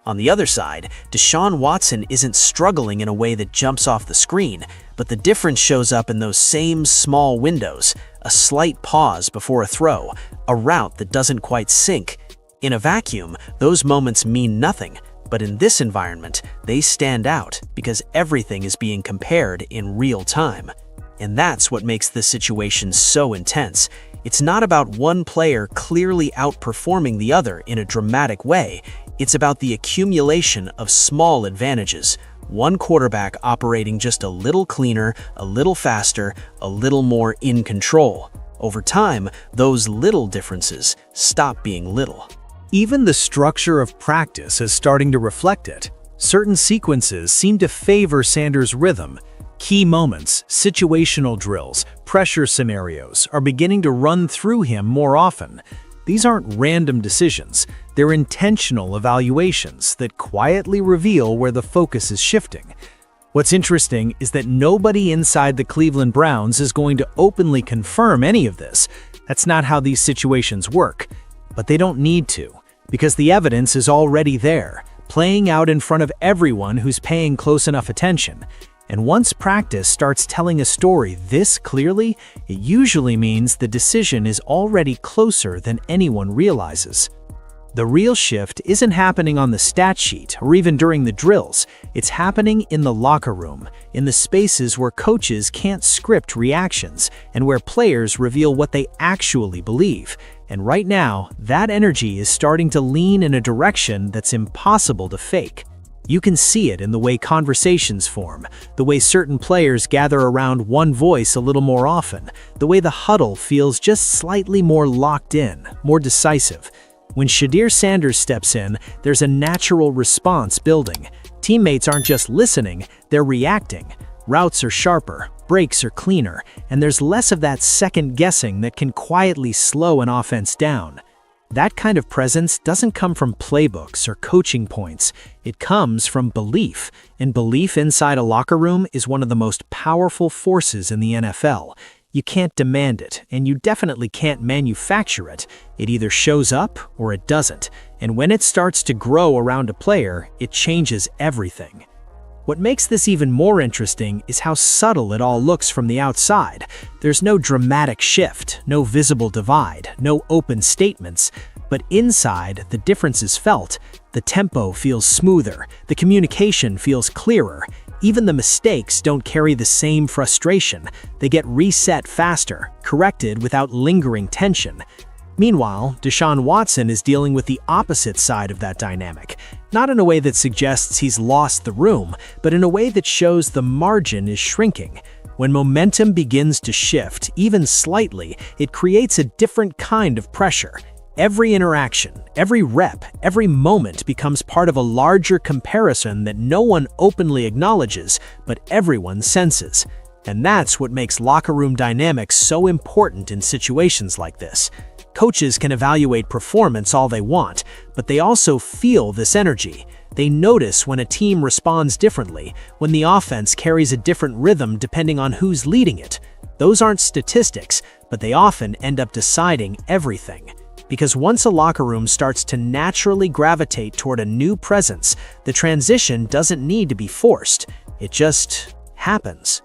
On the other side, Deshaun Watson isn't struggling in a way that jumps off the screen, but the difference shows up in those same small windows, a slight pause before a throw, a route that doesn't quite sync. In a vacuum, those moments mean nothing, but in this environment, they stand out because everything is being compared in real time. And that's what makes this situation so intense. It's not about one player clearly outperforming the other in a dramatic way. It's about the accumulation of small advantages. One quarterback operating just a little cleaner, a little faster, a little more in control. Over time, those little differences stop being little. Even the structure of practice is starting to reflect it. Certain sequences seem to favor Sanders' rhythm. Key moments, situational drills, pressure scenarios are beginning to run through him more often. These aren't random decisions, they're intentional evaluations that quietly reveal where the focus is shifting. What's interesting is that nobody inside the Cleveland Browns is going to openly confirm any of this. That's not how these situations work. But they don't need to, because the evidence is already there, playing out in front of everyone who's paying close enough attention. And once practice starts telling a story this clearly, it usually means the decision is already closer than anyone realizes. The real shift isn't happening on the stat sheet or even during the drills. It's happening in the locker room, in the spaces where coaches can't script reactions and where players reveal what they actually believe. And right now, that energy is starting to lean in a direction that's impossible to fake. You can see it in the way conversations form, the way certain players gather around one voice a little more often, the way the huddle feels just slightly more locked in, more decisive. When Shedeur Sanders steps in, there's a natural response building. Teammates aren't just listening, they're reacting. Routes are sharper, breaks are cleaner, and there's less of that second guessing that can quietly slow an offense down. That kind of presence doesn't come from playbooks or coaching points. It comes from belief, and belief inside a locker room is one of the most powerful forces in the NFL. You can't demand it, and you definitely can't manufacture it. It either shows up or it doesn't, and when it starts to grow around a player, it changes everything. What makes this even more interesting is how subtle it all looks from the outside. There's no dramatic shift, no visible divide, no open statements, but inside, the difference is felt. The tempo feels smoother, the communication feels clearer. Even the mistakes don't carry the same frustration. They get reset faster, corrected without lingering tension. Meanwhile, Deshaun Watson is dealing with the opposite side of that dynamic. Not in a way that suggests he's lost the room, but in a way that shows the margin is shrinking. When momentum begins to shift, even slightly, it creates a different kind of pressure. Every interaction, every rep, every moment becomes part of a larger comparison that no one openly acknowledges, but everyone senses. And that's what makes locker room dynamics so important in situations like this. Coaches can evaluate performance all they want, but they also feel this energy. They notice when a team responds differently, when the offense carries a different rhythm depending on who's leading it. Those aren't statistics, but they often end up deciding everything. Because once a locker room starts to naturally gravitate toward a new presence, the transition doesn't need to be forced. It just happens.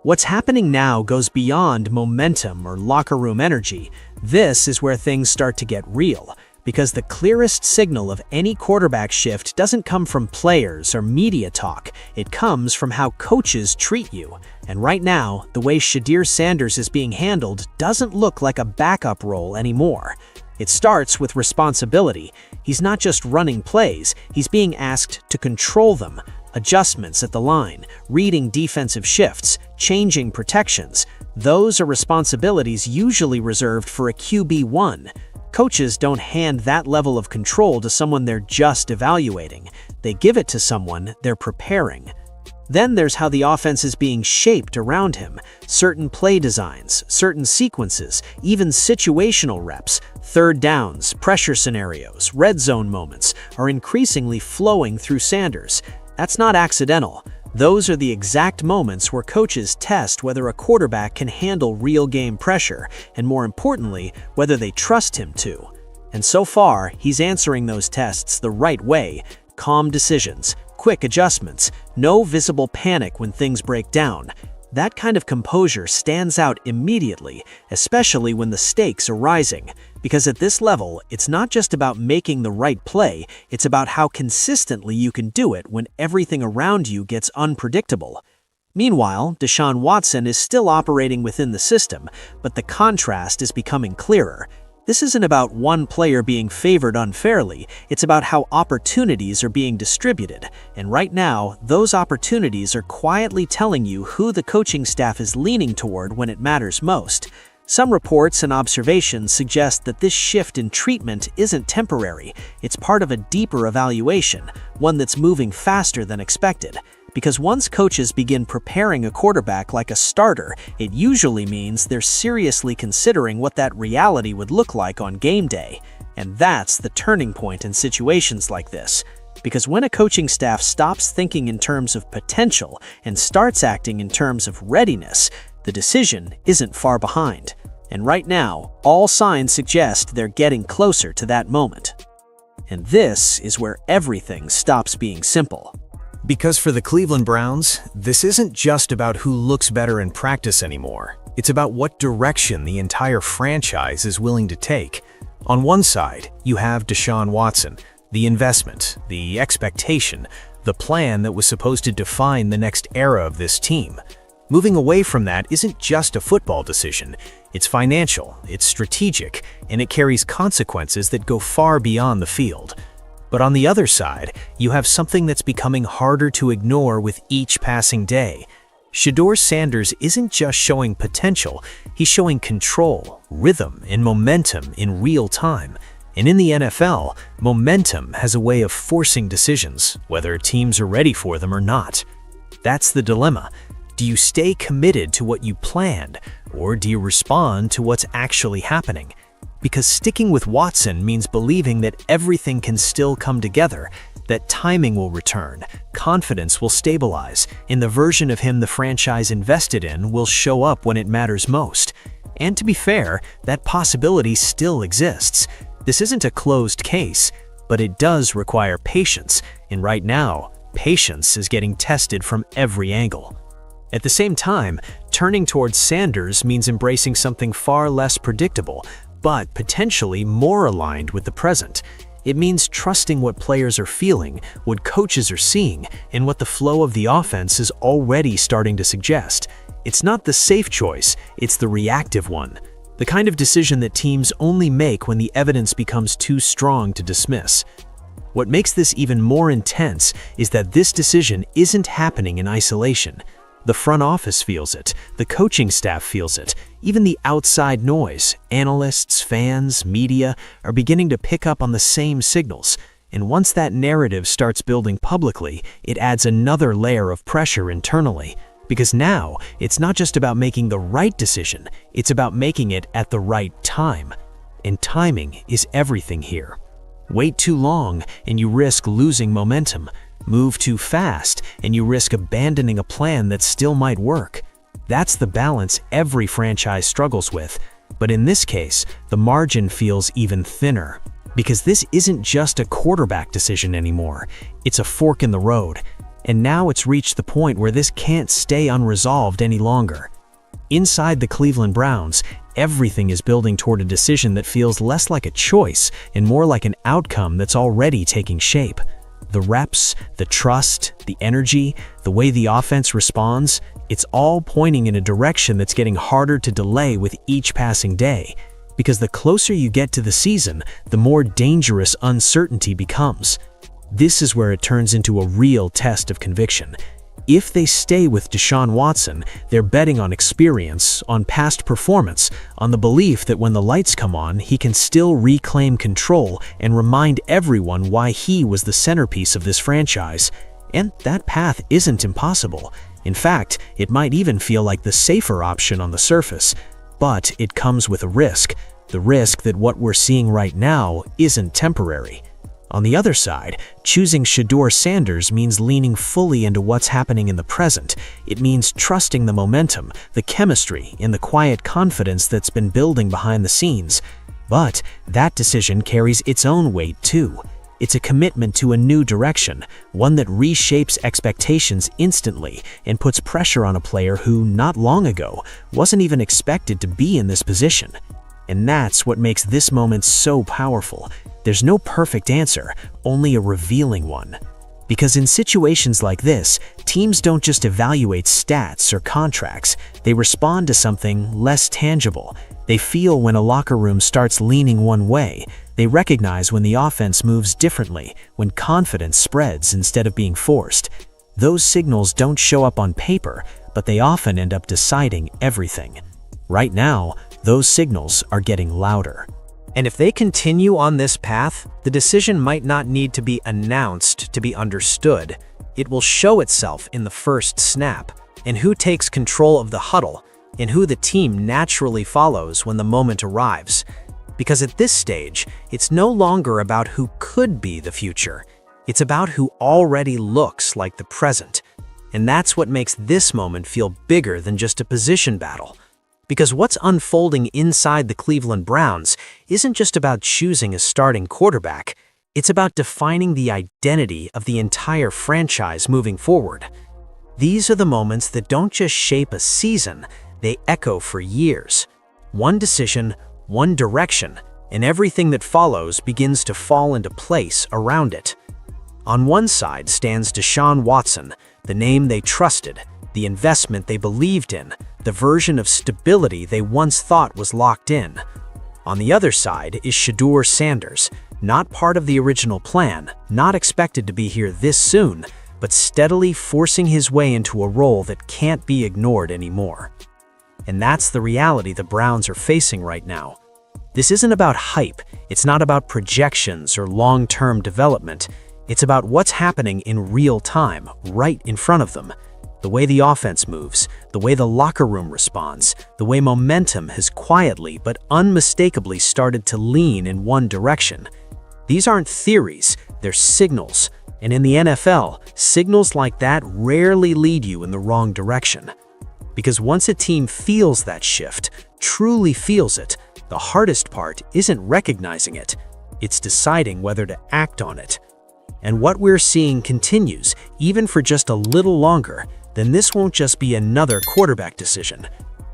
What's happening now goes beyond momentum or locker room energy. This is where things start to get real, because the clearest signal of any quarterback shift doesn't come from players or media talk. It comes from how coaches treat you. And right now, the way Shedeur Sanders is being handled doesn't look like a backup role anymore. It starts with responsibility. He's not just running plays, he's being asked to control them. Adjustments at the line, reading defensive shifts, changing protections. Those are responsibilities usually reserved for a QB1. Coaches don't hand that level of control to someone they're just evaluating. They give it to someone they're preparing. Then there's how the offense is being shaped around him. Certain play designs, certain sequences, even situational reps, third downs, pressure scenarios, red zone moments are increasingly flowing through Sanders. That's not accidental. Those are the exact moments where coaches test whether a quarterback can handle real game pressure, and more importantly, whether they trust him to. And so far, he's answering those tests the right way. Calm decisions, quick adjustments, no visible panic when things break down. That kind of composure stands out immediately, especially when the stakes are rising. Because at this level, it's not just about making the right play, it's about how consistently you can do it when everything around you gets unpredictable. Meanwhile, Deshaun Watson is still operating within the system, but the contrast is becoming clearer. This isn't about one player being favored unfairly, it's about how opportunities are being distributed. And right now, those opportunities are quietly telling you who the coaching staff is leaning toward when it matters most. Some reports and observations suggest that this shift in treatment isn't temporary, it's part of a deeper evaluation, one that's moving faster than expected. Because once coaches begin preparing a quarterback like a starter, it usually means they're seriously considering what that reality would look like on game day. And that's the turning point in situations like this. Because when a coaching staff stops thinking in terms of potential and starts acting in terms of readiness, the decision isn't far behind. And right now, all signs suggest they're getting closer to that moment. And this is where everything stops being simple. Because for the Cleveland Browns, this isn't just about who looks better in practice anymore. It's about what direction the entire franchise is willing to take. On one side, you have Deshaun Watson, the investment, the expectation, the plan that was supposed to define the next era of this team. Moving away from that isn't just a football decision. It's financial, it's strategic, and it carries consequences that go far beyond the field. But on the other side, you have something that's becoming harder to ignore with each passing day. Shedeur Sanders isn't just showing potential, he's showing control, rhythm, and momentum in real time. And in the NFL, momentum has a way of forcing decisions, whether teams are ready for them or not. That's the dilemma. Do you stay committed to what you planned, or do you respond to what's actually happening? Because sticking with Watson means believing that everything can still come together, that timing will return, confidence will stabilize, and the version of him the franchise invested in will show up when it matters most. And to be fair, that possibility still exists. This isn't a closed case, but it does require patience, and right now, patience is getting tested from every angle. At the same time, turning towards Sanders means embracing something far less predictable, but potentially more aligned with the present. It means trusting what players are feeling, what coaches are seeing, and what the flow of the offense is already starting to suggest. It's not the safe choice, it's the reactive one. The kind of decision that teams only make when the evidence becomes too strong to dismiss. What makes this even more intense is that this decision isn't happening in isolation. The front office feels it, the coaching staff feels it, even the outside noise, analysts, fans, media, are beginning to pick up on the same signals. And once that narrative starts building publicly, it adds another layer of pressure internally. Because now, it's not just about making the right decision, it's about making it at the right time. And timing is everything here. Wait too long, and you risk losing momentum. Move too fast, and you risk abandoning a plan that still might work. That's the balance every franchise struggles with. But in this case, the margin feels even thinner. Because this isn't just a quarterback decision anymore. It's a fork in the road. And now it's reached the point where this can't stay unresolved any longer. Inside the Cleveland Browns, everything is building toward a decision that feels less like a choice and more like an outcome that's already taking shape. The reps, the trust, the energy, the way the offense responds, it's all pointing in a direction that's getting harder to delay with each passing day. Because the closer you get to the season, the more dangerous uncertainty becomes. This is where it turns into a real test of conviction. If they stay with Deshaun Watson, they're betting on experience, on past performance, on the belief that when the lights come on, he can still reclaim control and remind everyone why he was the centerpiece of this franchise. And that path isn't impossible. In fact, it might even feel like the safer option on the surface. But it comes with a risk. The risk that what we're seeing right now isn't temporary. On the other side, choosing Shedeur Sanders means leaning fully into what's happening in the present. It means trusting the momentum, the chemistry, and the quiet confidence that's been building behind the scenes. But that decision carries its own weight too. It's a commitment to a new direction, one that reshapes expectations instantly and puts pressure on a player who, not long ago, wasn't even expected to be in this position. And that's what makes this moment so powerful. There's no perfect answer, only a revealing one. Because in situations like this, teams don't just evaluate stats or contracts, they respond to something less tangible. They feel when a locker room starts leaning one way. They recognize when the offense moves differently, when confidence spreads instead of being forced. Those signals don't show up on paper, but they often end up deciding everything. Right now, those signals are getting louder. And if they continue on this path, the decision might not need to be announced to be understood. It will show itself in the first snap, in who takes control of the huddle, in who the team naturally follows when the moment arrives. Because at this stage, it's no longer about who could be the future. It's about who already looks like the present. And that's what makes this moment feel bigger than just a position battle. Because what's unfolding inside the Cleveland Browns isn't just about choosing a starting quarterback, it's about defining the identity of the entire franchise moving forward. These are the moments that don't just shape a season, they echo for years. One decision, one direction, and everything that follows begins to fall into place around it. On one side stands Deshaun Watson, the name they trusted, the investment they believed in, the version of stability they once thought was locked in. On the other side is Shedeur Sanders, not part of the original plan, not expected to be here this soon, but steadily forcing his way into a role that can't be ignored anymore. And that's the reality the Browns are facing right now. This isn't about hype, it's not about projections or long-term development. It's about what's happening in real time, right in front of them. The way the offense moves, the way the locker room responds, the way momentum has quietly but unmistakably started to lean in one direction. These aren't theories, they're signals. And in the NFL, signals like that rarely lead you in the wrong direction. Because once a team feels that shift, truly feels it, the hardest part isn't recognizing it, it's deciding whether to act on it. And what we're seeing continues, even for just a little longer, then this won't just be another quarterback decision.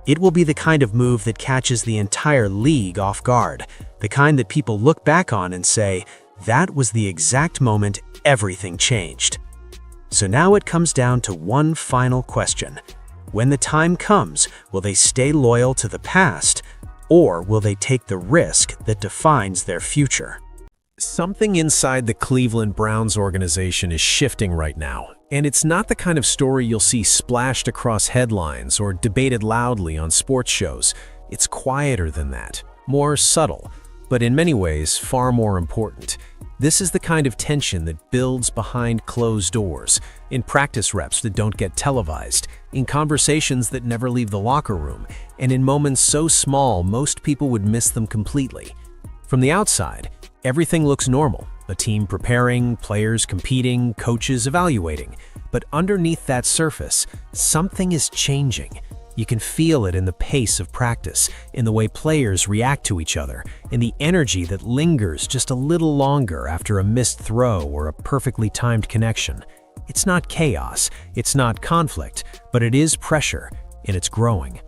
It will be the kind of move that catches the entire league off guard, the kind that people look back on and say, that was the exact moment everything changed. So now it comes down to one final question. When the time comes, will they stay loyal to the past, or will they take the risk that defines their future? Something inside the Cleveland Browns organization is shifting right now, and it's not the kind of story you'll see splashed across headlines or debated loudly on sports shows. It's quieter than that, more subtle, but in many ways far more important. This is the kind of tension that builds behind closed doors, in practice reps that don't get televised, in conversations that never leave the locker room, and in moments so small most people would miss them completely. From the outside, everything looks normal, a team preparing, players competing, coaches evaluating. But underneath that surface, something is changing. You can feel it in the pace of practice, in the way players react to each other, in the energy that lingers just a little longer after a missed throw or a perfectly timed connection. It's not chaos, it's not conflict, but it is pressure, and it's growing.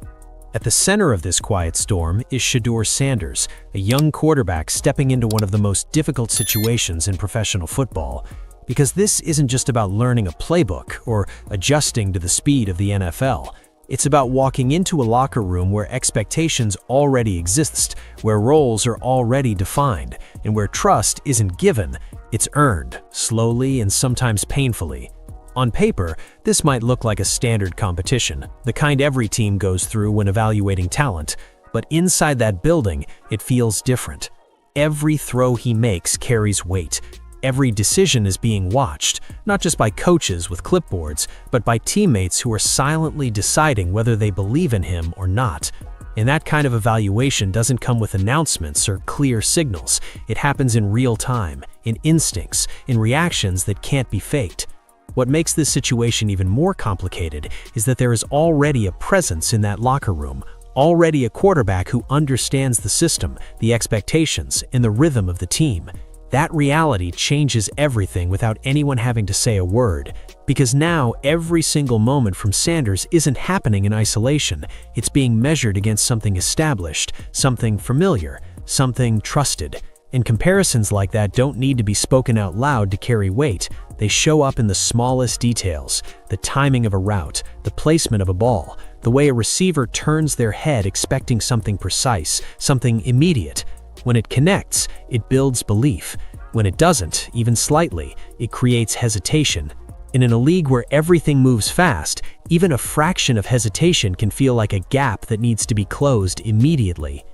At the center of this quiet storm is Shedeur Sanders, a young quarterback stepping into one of the most difficult situations in professional football. Because this isn't just about learning a playbook or adjusting to the speed of the NFL. It's about walking into a locker room where expectations already exist, where roles are already defined, and where trust isn't given, it's earned, slowly and sometimes painfully. On paper, this might look like a standard competition, the kind every team goes through when evaluating talent, but inside that building, it feels different. Every throw he makes carries weight. Every decision is being watched, not just by coaches with clipboards, but by teammates who are silently deciding whether they believe in him or not. And that kind of evaluation doesn't come with announcements or clear signals. It happens in real time, in instincts, in reactions that can't be faked. What makes this situation even more complicated is that there is already a presence in that locker room, already a quarterback who understands the system, the expectations, and the rhythm of the team. That reality changes everything without anyone having to say a word, because now every single moment from Sanders isn't happening in isolation. It's being measured against something established, something familiar, something trusted. And comparisons like that don't need to be spoken out loud to carry weight. They show up in the smallest details, the timing of a route, the placement of a ball, the way a receiver turns their head expecting something precise, something immediate. When it connects, it builds belief. When it doesn't, even slightly, it creates hesitation. And in a league where everything moves fast, even a fraction of hesitation can feel like a gap that needs to be closed immediately.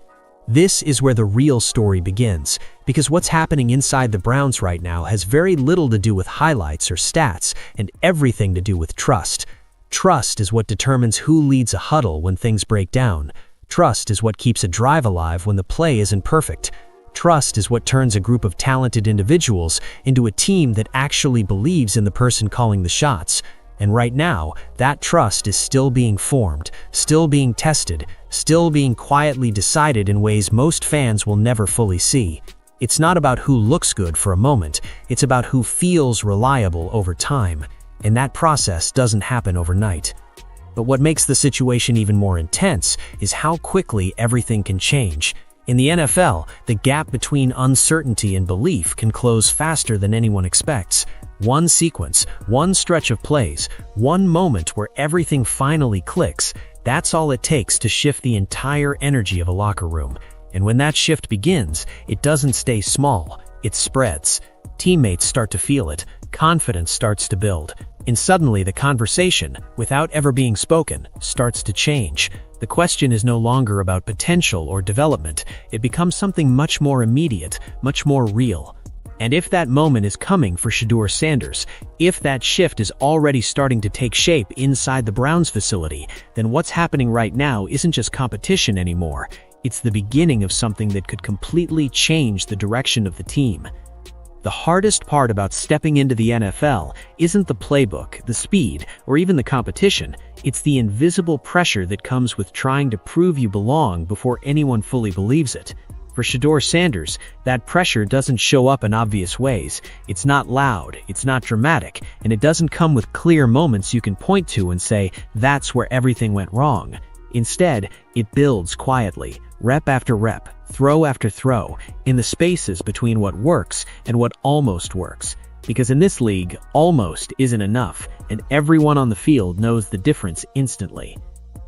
This is where the real story begins, because what's happening inside the Browns right now has very little to do with highlights or stats, and everything to do with trust. Trust is what determines who leads a huddle when things break down. Trust is what keeps a drive alive when the play isn't perfect. Trust is what turns a group of talented individuals into a team that actually believes in the person calling the shots. And right now, that trust is still being formed, still being tested, still being quietly decided in ways most fans will never fully see. It's not about who looks good for a moment, it's about who feels reliable over time. And that process doesn't happen overnight. But what makes the situation even more intense is how quickly everything can change. In the NFL, the gap between uncertainty and belief can close faster than anyone expects. One sequence, one stretch of plays, one moment where everything finally clicks, that's all it takes to shift the entire energy of a locker room. And when that shift begins, it doesn't stay small, it spreads. Teammates start to feel it, confidence starts to build, and suddenly the conversation, without ever being spoken, starts to change. The question is no longer about potential or development, it becomes something much more immediate, much more real. And if that moment is coming for Shedeur Sanders, if that shift is already starting to take shape inside the Browns facility, then what's happening right now isn't just competition anymore, it's the beginning of something that could completely change the direction of the team. The hardest part about stepping into the NFL isn't the playbook, the speed, or even the competition. It's the invisible pressure that comes with trying to prove you belong before anyone fully believes it. For Shedeur Sanders, that pressure doesn't show up in obvious ways. It's not loud, it's not dramatic, and it doesn't come with clear moments you can point to and say, that's where everything went wrong. Instead, it builds quietly, rep after rep, throw after throw, in the spaces between what works and what almost works. Because in this league, almost isn't enough, and everyone on the field knows the difference instantly.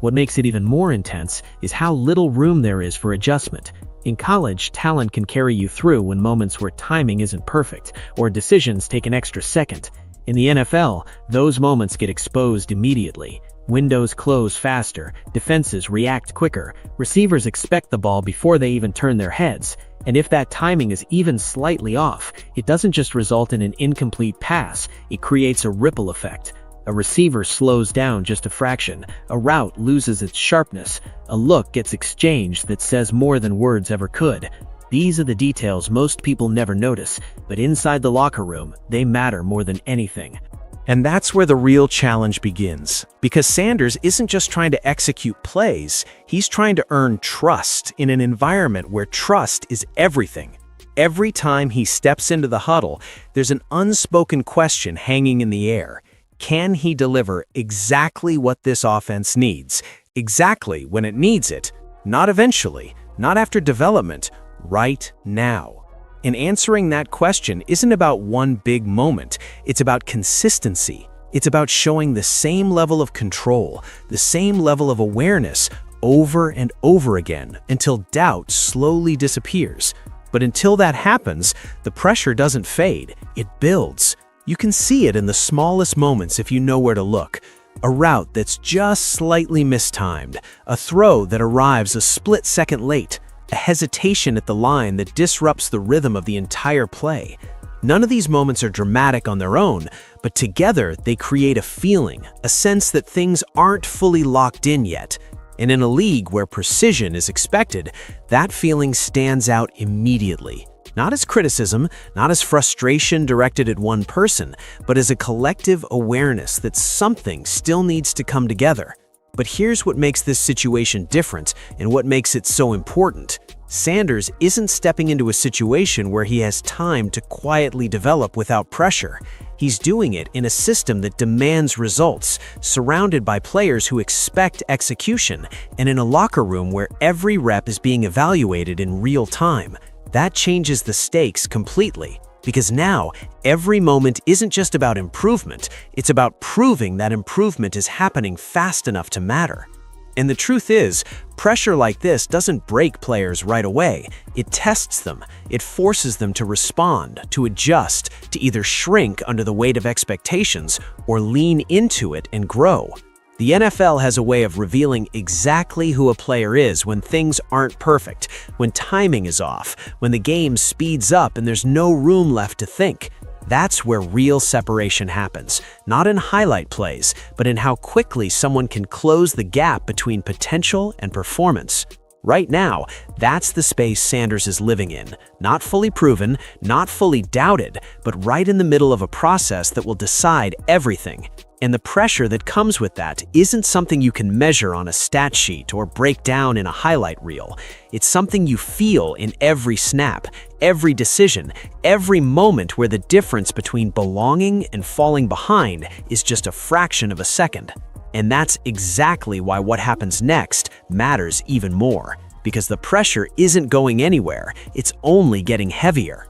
What makes it even more intense is how little room there is for adjustment. In college, talent can carry you through when moments where timing isn't perfect, or decisions take an extra second. In the NFL, those moments get exposed immediately. Windows close faster, defenses react quicker, receivers expect the ball before they even turn their heads, and if that timing is even slightly off, it doesn't just result in an incomplete pass, it creates a ripple effect. A receiver slows down just a fraction, a route loses its sharpness, a look gets exchanged that says more than words ever could. These are the details most people never notice, but inside the locker room, they matter more than anything. And that's where the real challenge begins. Because Sanders isn't just trying to execute plays, he's trying to earn trust in an environment where trust is everything. Every time he steps into the huddle, there's an unspoken question hanging in the air. Can he deliver exactly what this offense needs? Exactly when it needs it? Not eventually, not after development, right now. And answering that question isn't about one big moment, it's about consistency. It's about showing the same level of control, the same level of awareness over and over again until doubt slowly disappears. But until that happens, the pressure doesn't fade, it builds. You can see it in the smallest moments if you know where to look. A route that's just slightly mistimed, a throw that arrives a split second late, a hesitation at the line that disrupts the rhythm of the entire play. None of these moments are dramatic on their own, but together they create a feeling, a sense that things aren't fully locked in yet. And in a league where precision is expected, that feeling stands out immediately. Not as criticism, not as frustration directed at one person, but as a collective awareness that something still needs to come together. But here's what makes this situation different and what makes it so important. Sanders isn't stepping into a situation where he has time to quietly develop without pressure. He's doing it in a system that demands results, surrounded by players who expect execution, and in a locker room where every rep is being evaluated in real time. That changes the stakes completely, because now every moment isn't just about improvement, it's about proving that improvement is happening fast enough to matter. And the truth is, pressure like this doesn't break players right away. It tests them. It forces them to respond, to adjust, to either shrink under the weight of expectations or lean into it and grow. The NFL has a way of revealing exactly who a player is when things aren't perfect, when timing is off, when the game speeds up and there's no room left to think. That's where real separation happens, not in highlight plays, but in how quickly someone can close the gap between potential and performance. Right now, that's the space Sanders is living in. Not fully proven, not fully doubted, but right in the middle of a process that will decide everything. And the pressure that comes with that isn't something you can measure on a stat sheet or break down in a highlight reel. It's something you feel in every snap, every decision, every moment where the difference between belonging and falling behind is just a fraction of a second. And that's exactly why what happens next matters even more, because the pressure isn't going anywhere, it's only getting heavier.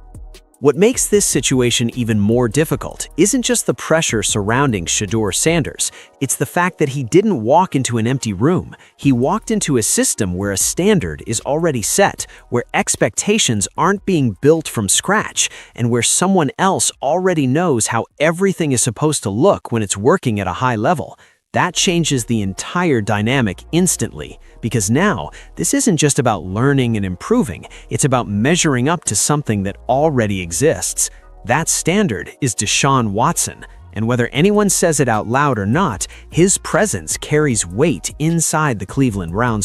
What makes this situation even more difficult isn't just the pressure surrounding Shedeur Sanders, it's the fact that he didn't walk into an empty room. He walked into a system where a standard is already set, where expectations aren't being built from scratch, and where someone else already knows how everything is supposed to look when it's working at a high level. That changes the entire dynamic instantly, because now this isn't just about learning and improving, it's about measuring up to something that already exists. That standard is Deshaun Watson, and whether anyone says it out loud or not, his presence carries weight inside the Cleveland Browns